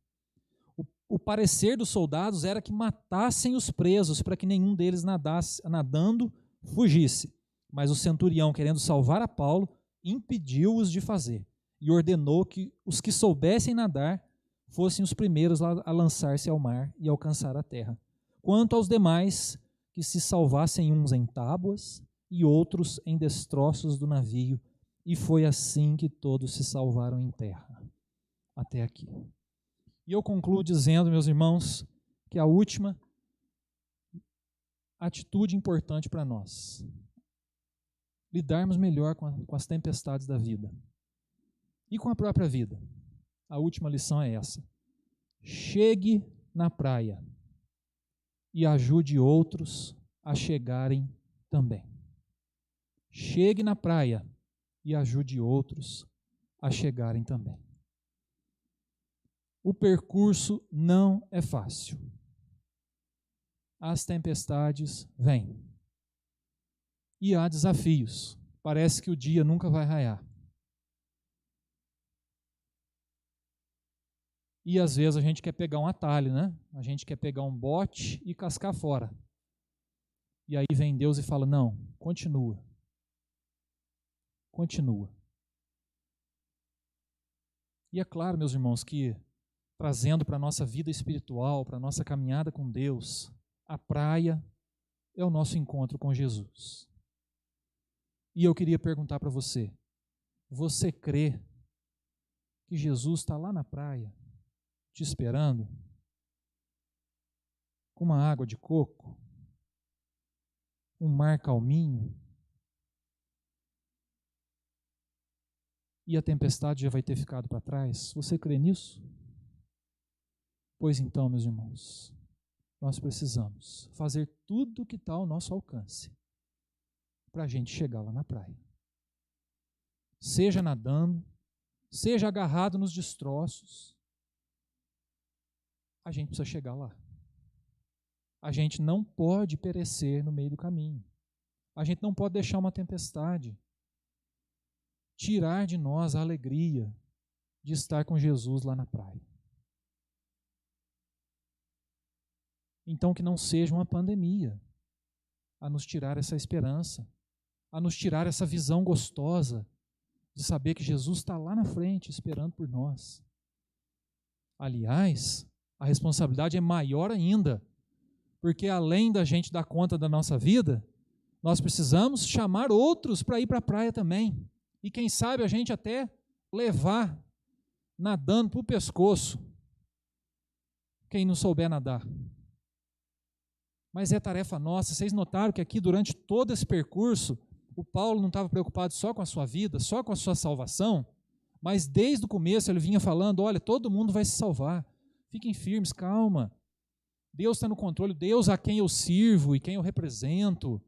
O parecer dos soldados era que matassem os presos para que nenhum deles nadando fugisse. Mas o centurião, querendo salvar a Paulo, impediu-os de fazer e ordenou que os que soubessem nadar fossem os primeiros a lançar-se ao mar e alcançar a terra. Quanto aos demais, que se salvassem uns em tábuas e outros em destroços do navio, e foi assim que todos se salvaram em terra. Até aqui. E eu concluo dizendo, meus irmãos, que a última atitude importante para nós, lidarmos melhor com as tempestades da vida e com a própria vida. A última lição é essa: chegue na praia e ajude outros a chegarem também. Chegue na praia e ajude outros a chegarem também. O percurso não é fácil. As tempestades vêm. E há desafios. Parece que o dia nunca vai raiar. E às vezes a gente quer pegar um atalho, né? A gente quer pegar um bote e cascar fora. E aí vem Deus e fala: não, continua. Continua. E é claro, meus irmãos, que trazendo para a nossa vida espiritual, para a nossa caminhada com Deus, a praia é o nosso encontro com Jesus. E eu queria perguntar para você: você crê que Jesus está lá na praia, te esperando, com uma água de coco, um mar calminho, e a tempestade já vai ter ficado para trás? Você crê nisso? Pois então, meus irmãos, nós precisamos fazer tudo o que está ao nosso alcance para a gente chegar lá na praia. Seja nadando, seja agarrado nos destroços, a gente precisa chegar lá. A gente não pode perecer no meio do caminho. A gente não pode deixar uma tempestade tirar de nós a alegria de estar com Jesus lá na praia. Então que não seja uma pandemia a nos tirar essa esperança, a nos tirar essa visão gostosa de saber que Jesus está lá na frente esperando por nós. Aliás, a responsabilidade é maior ainda, porque além da gente dar conta da nossa vida, nós precisamos chamar outros para ir para a praia também. E quem sabe a gente até levar nadando para o pescoço quem não souber nadar. Mas é tarefa nossa. Vocês notaram que aqui durante todo esse percurso, o Paulo não estava preocupado só com a sua vida, só com a sua salvação, mas desde o começo ele vinha falando: olha, todo mundo vai se salvar. Fiquem firmes, calma. Deus está no controle, Deus a quem eu sirvo e quem eu represento.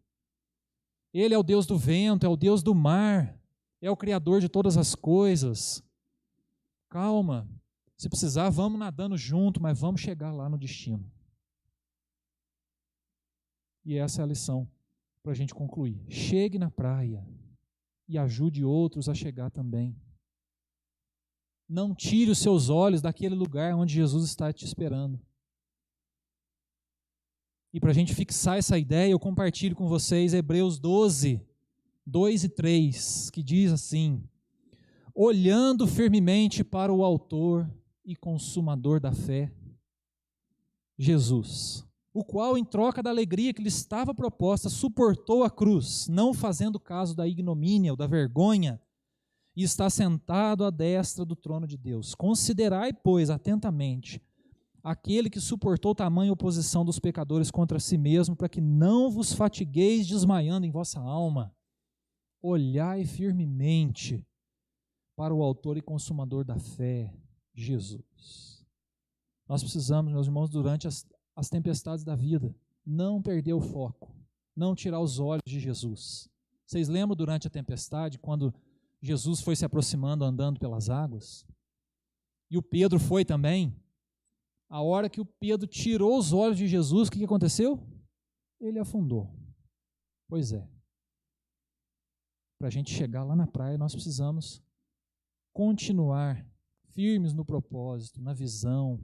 Ele é o Deus do vento, é o Deus do mar, é o Criador de todas as coisas. Calma, se precisar vamos nadando junto, mas vamos chegar lá no destino. E essa é a lição para a gente concluir. Chegue na praia e ajude outros a chegar também. Não tire os seus olhos daquele lugar onde Jesus está te esperando. E para a gente fixar essa ideia, eu compartilho com vocês Hebreus 12, 2 e 3, que diz assim: olhando firmemente para o autor e consumador da fé, Jesus, o qual, em troca da alegria que lhe estava proposta, suportou a cruz, não fazendo caso da ignomínia ou da vergonha, e está sentado à destra do trono de Deus. Considerai, pois, atentamente aquele que suportou tamanha oposição dos pecadores contra si mesmo, para que não vos fatigueis desmaiando em vossa alma. Olhai firmemente para o autor e consumador da fé, Jesus. Nós precisamos, meus irmãos, durante as tempestades da vida, não perder o foco, não tirar os olhos de Jesus. Vocês lembram durante a tempestade, quando Jesus foi se aproximando, andando pelas águas? E o Pedro foi também. A hora que o Pedro tirou os olhos de Jesus, o que aconteceu? Ele afundou. Pois é. Para a gente chegar lá na praia, nós precisamos continuar firmes no propósito, na visão,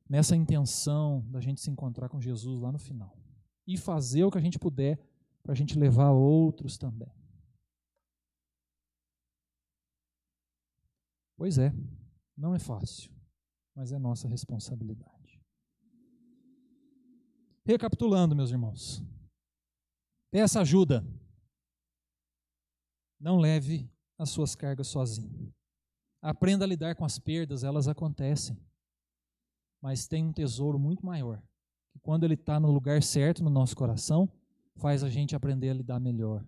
nessa intenção da gente se encontrar com Jesus lá no final. E fazer o que a gente puder para a gente levar outros também. Pois é, não é fácil, mas é nossa responsabilidade. Recapitulando, meus irmãos, peça ajuda. Não leve as suas cargas sozinho. Aprenda a lidar com as perdas, elas acontecem. Mas tem um tesouro muito maior, que quando ele está no lugar certo no nosso coração, faz a gente aprender a lidar melhor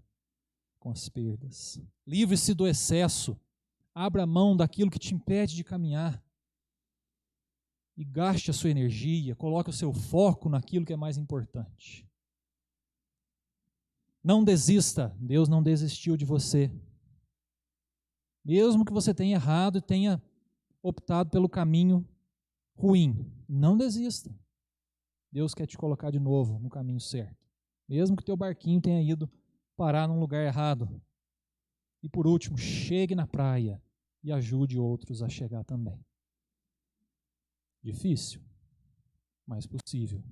com as perdas. Livre-se do excesso. Abra mão daquilo que te impede de caminhar. E gaste a sua energia, coloque o seu foco naquilo que é mais importante. Não desista, Deus não desistiu de você. Mesmo que você tenha errado e tenha optado pelo caminho ruim, não desista. Deus quer te colocar de novo no caminho certo. Mesmo que teu barquinho tenha ido parar num lugar errado. E por último, chegue na praia e ajude outros a chegar também. Difícil, mas possível.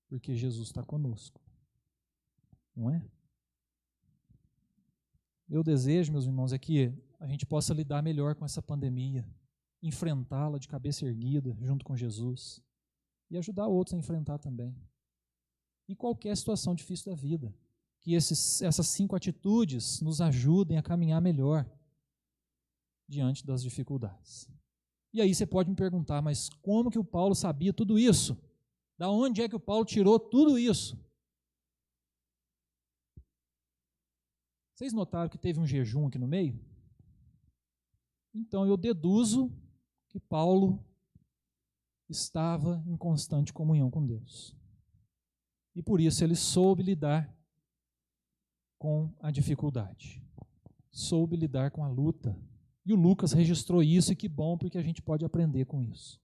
Porque Jesus está conosco. Não é? Meu desejo, meus irmãos, é que a gente possa lidar melhor com essa pandemia, enfrentá-la de cabeça erguida, junto com Jesus, e ajudar outros a enfrentar também. E qualquer situação difícil da vida, que essas 5 atitudes nos ajudem a caminhar melhor diante das dificuldades. E aí você pode me perguntar, mas como que o Paulo sabia tudo isso? Da onde é que o Paulo tirou tudo isso? Vocês notaram que teve um jejum aqui no meio? Então eu deduzo que Paulo estava em constante comunhão com Deus. E por isso ele soube lidar com a dificuldade. Soube lidar com a luta. E o Lucas registrou isso, e que bom, porque a gente pode aprender com isso.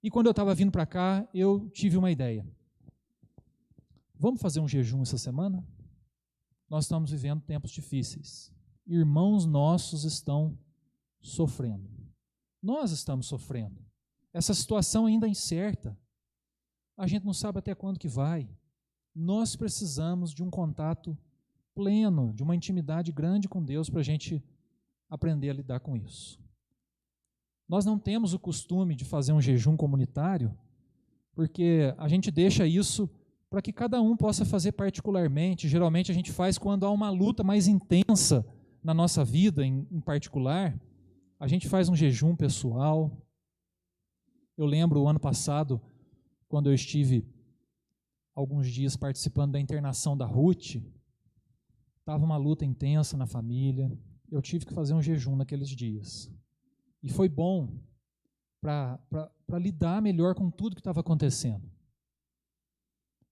E quando eu estava vindo para cá, eu tive uma ideia. Vamos fazer um jejum essa semana? Nós estamos vivendo tempos difíceis. Irmãos nossos estão sofrendo. Nós estamos sofrendo. Essa situação ainda é incerta. A gente não sabe até quando que vai. Nós precisamos de um contato pleno, de uma intimidade grande com Deus para a gente aprender a lidar com isso. Nós não temos o costume de fazer um jejum comunitário, porque a gente deixa isso para que cada um possa fazer particularmente. Geralmente a gente faz quando há uma luta mais intensa na nossa vida, em particular. A gente faz um jejum pessoal. Eu lembro o ano passado, quando eu estive alguns dias participando da internação da Ruth, estava uma luta intensa na família, eu tive que fazer um jejum naqueles dias. E foi bom para lidar melhor com tudo que estava acontecendo.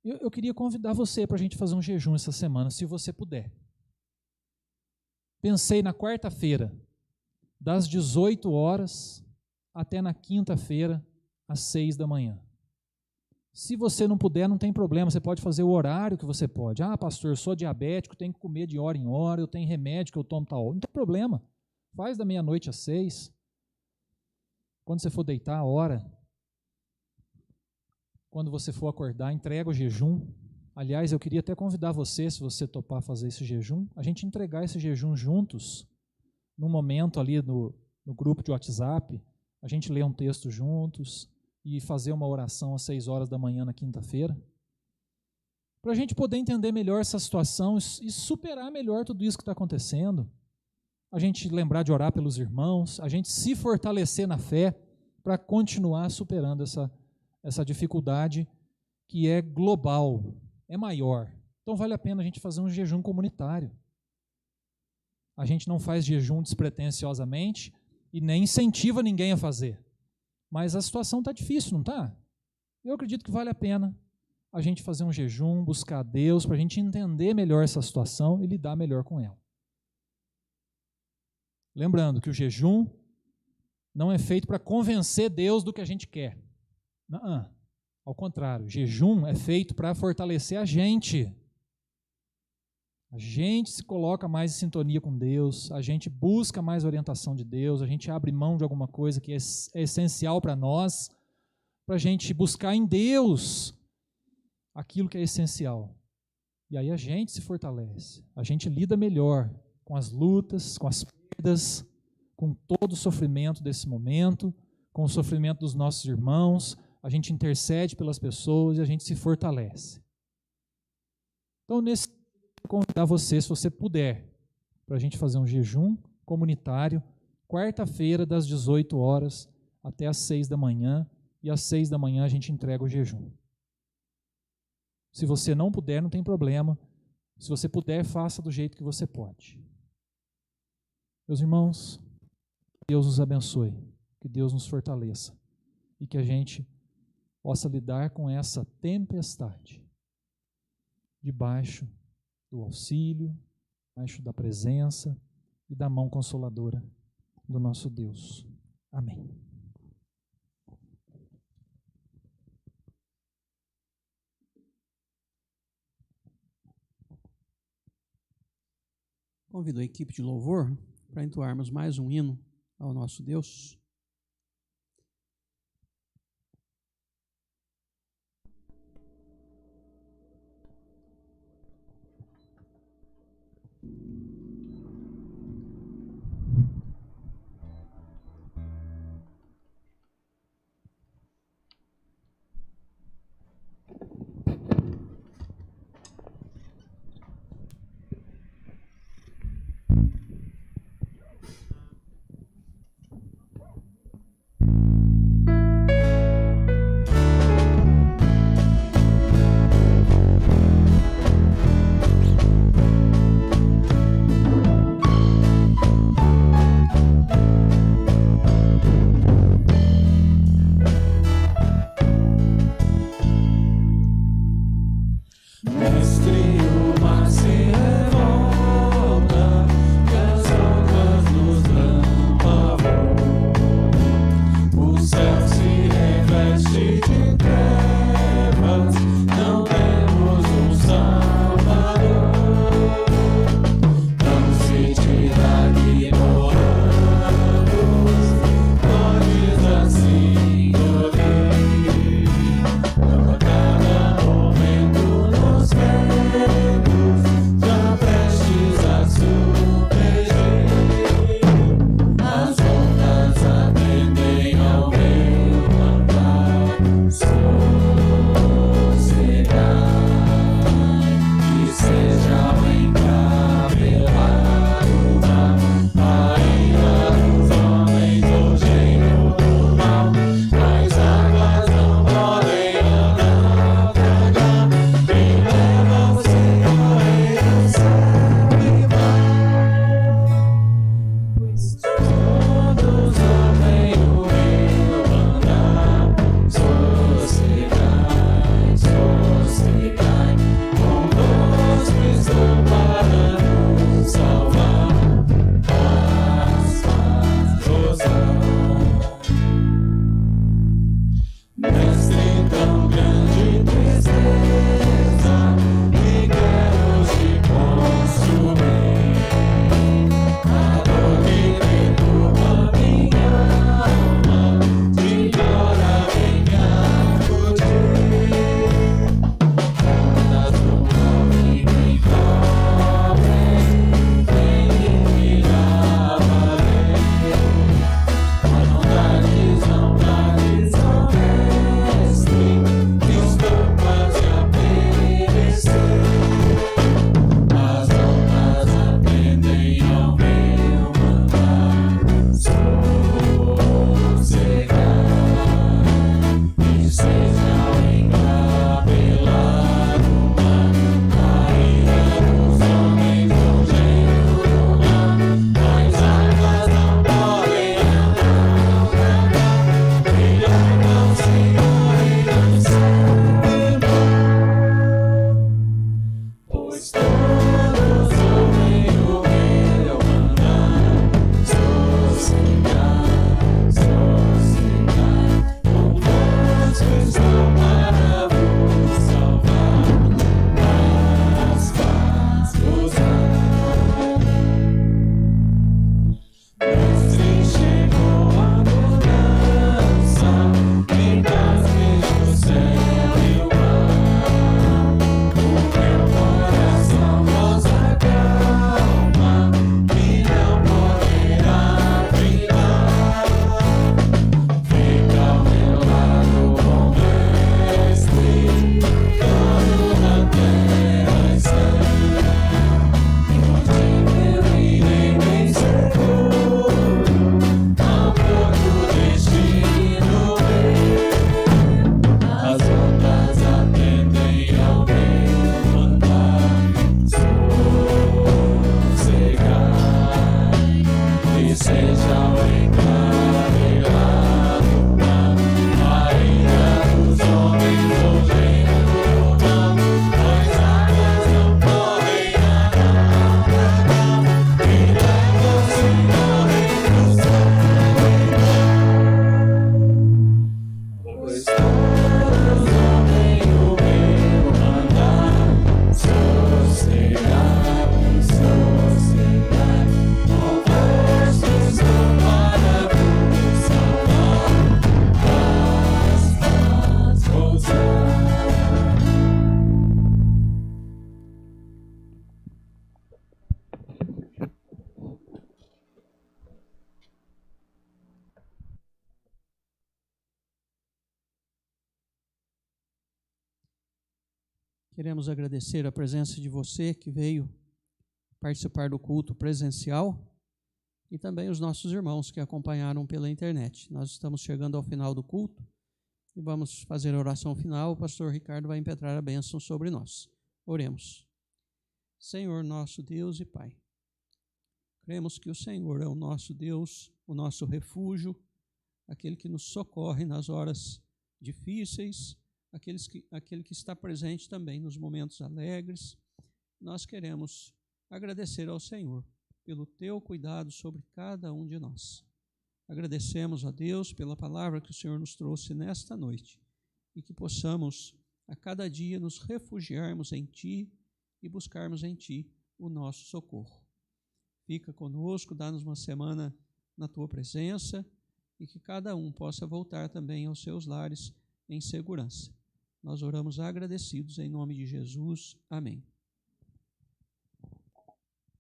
Eu queria convidar você para a gente fazer um jejum essa semana, se você puder. Pensei na quarta-feira, das 18 horas até na quinta-feira, às 6 da manhã. Se você não puder, não tem problema, você pode fazer o horário que você pode. Ah, pastor, eu sou diabético, tenho que comer de hora em hora, eu tenho remédio que eu tomo tal hora. Não tem problema, faz da meia-noite às 6. Quando você for deitar, a hora. Quando você for acordar, entrega o jejum. Aliás, eu queria até convidar você, se você topar fazer esse jejum, a gente entregar esse jejum juntos, num momento ali no grupo de WhatsApp, a gente lê um texto juntos e fazer uma oração às 6 horas da manhã na quinta-feira, para a gente poder entender melhor essa situação e superar melhor tudo isso que está acontecendo. A gente lembrar de orar pelos irmãos, a gente se fortalecer na fé para continuar superando essa dificuldade que é global, é maior. Então vale a pena a gente fazer um jejum comunitário. A gente não faz jejum despretensiosamente e nem incentiva ninguém a fazer. Mas a situação está difícil, não está? Eu acredito que vale a pena a gente fazer um jejum, buscar a Deus, para a gente entender melhor essa situação e lidar melhor com ela. Lembrando que o jejum não é feito para convencer Deus do que a gente quer. Não, ao contrário, o jejum é feito para fortalecer a gente. A gente se coloca mais em sintonia com Deus, a gente busca mais orientação de Deus, a gente abre mão de alguma coisa que é essencial para nós, para a gente buscar em Deus aquilo que é essencial. E aí a gente se fortalece, a gente lida melhor com as lutas, com as perdas, com todo o sofrimento desse momento, com o sofrimento dos nossos irmãos, a gente intercede pelas pessoas e a gente se fortalece. Então, nesse eu convidar você, se você puder, para a gente fazer um jejum comunitário, quarta-feira, das 18 horas até às 6 da manhã, e às 6 da manhã a gente entrega o jejum. Se você não puder, não tem problema. Se você puder, faça do jeito que você pode. Meus irmãos, que Deus nos abençoe, que Deus nos fortaleça e que a gente possa lidar com essa tempestade debaixo do auxílio, debaixo da presença e da mão consoladora do nosso Deus. Amém. Convido a equipe de louvor para entoarmos mais um hino ao nosso Deus. Queremos agradecer a presença de você que veio participar do culto presencial e também os nossos irmãos que acompanharam pela internet. Nós estamos chegando ao final do culto e vamos fazer a oração final. O pastor Ricardo vai impetrar a bênção sobre nós. Oremos. Senhor, nosso Deus e Pai, cremos que o Senhor é o nosso Deus, o nosso refúgio, aquele que nos socorre nas horas difíceis, aquele que está presente também nos momentos alegres. Nós queremos agradecer ao Senhor pelo teu cuidado sobre cada um de nós. Agradecemos a Deus pela palavra que o Senhor nos trouxe nesta noite e que possamos a cada dia nos refugiarmos em Ti e buscarmos em Ti o nosso socorro. Fica conosco, dá-nos uma semana na Tua presença e que cada um possa voltar também aos seus lares em segurança. Nós oramos agradecidos em nome de Jesus. Amém.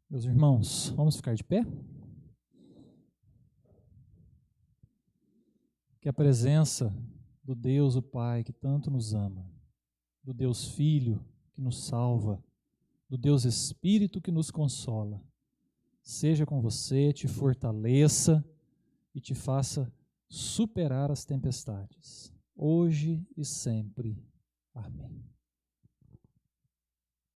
Meus irmãos, vamos ficar de pé? Que a presença do Deus, o Pai, que tanto nos ama, do Deus Filho, que nos salva, do Deus Espírito, que nos consola, seja com você, te fortaleça e te faça superar as tempestades, hoje e sempre. Amém.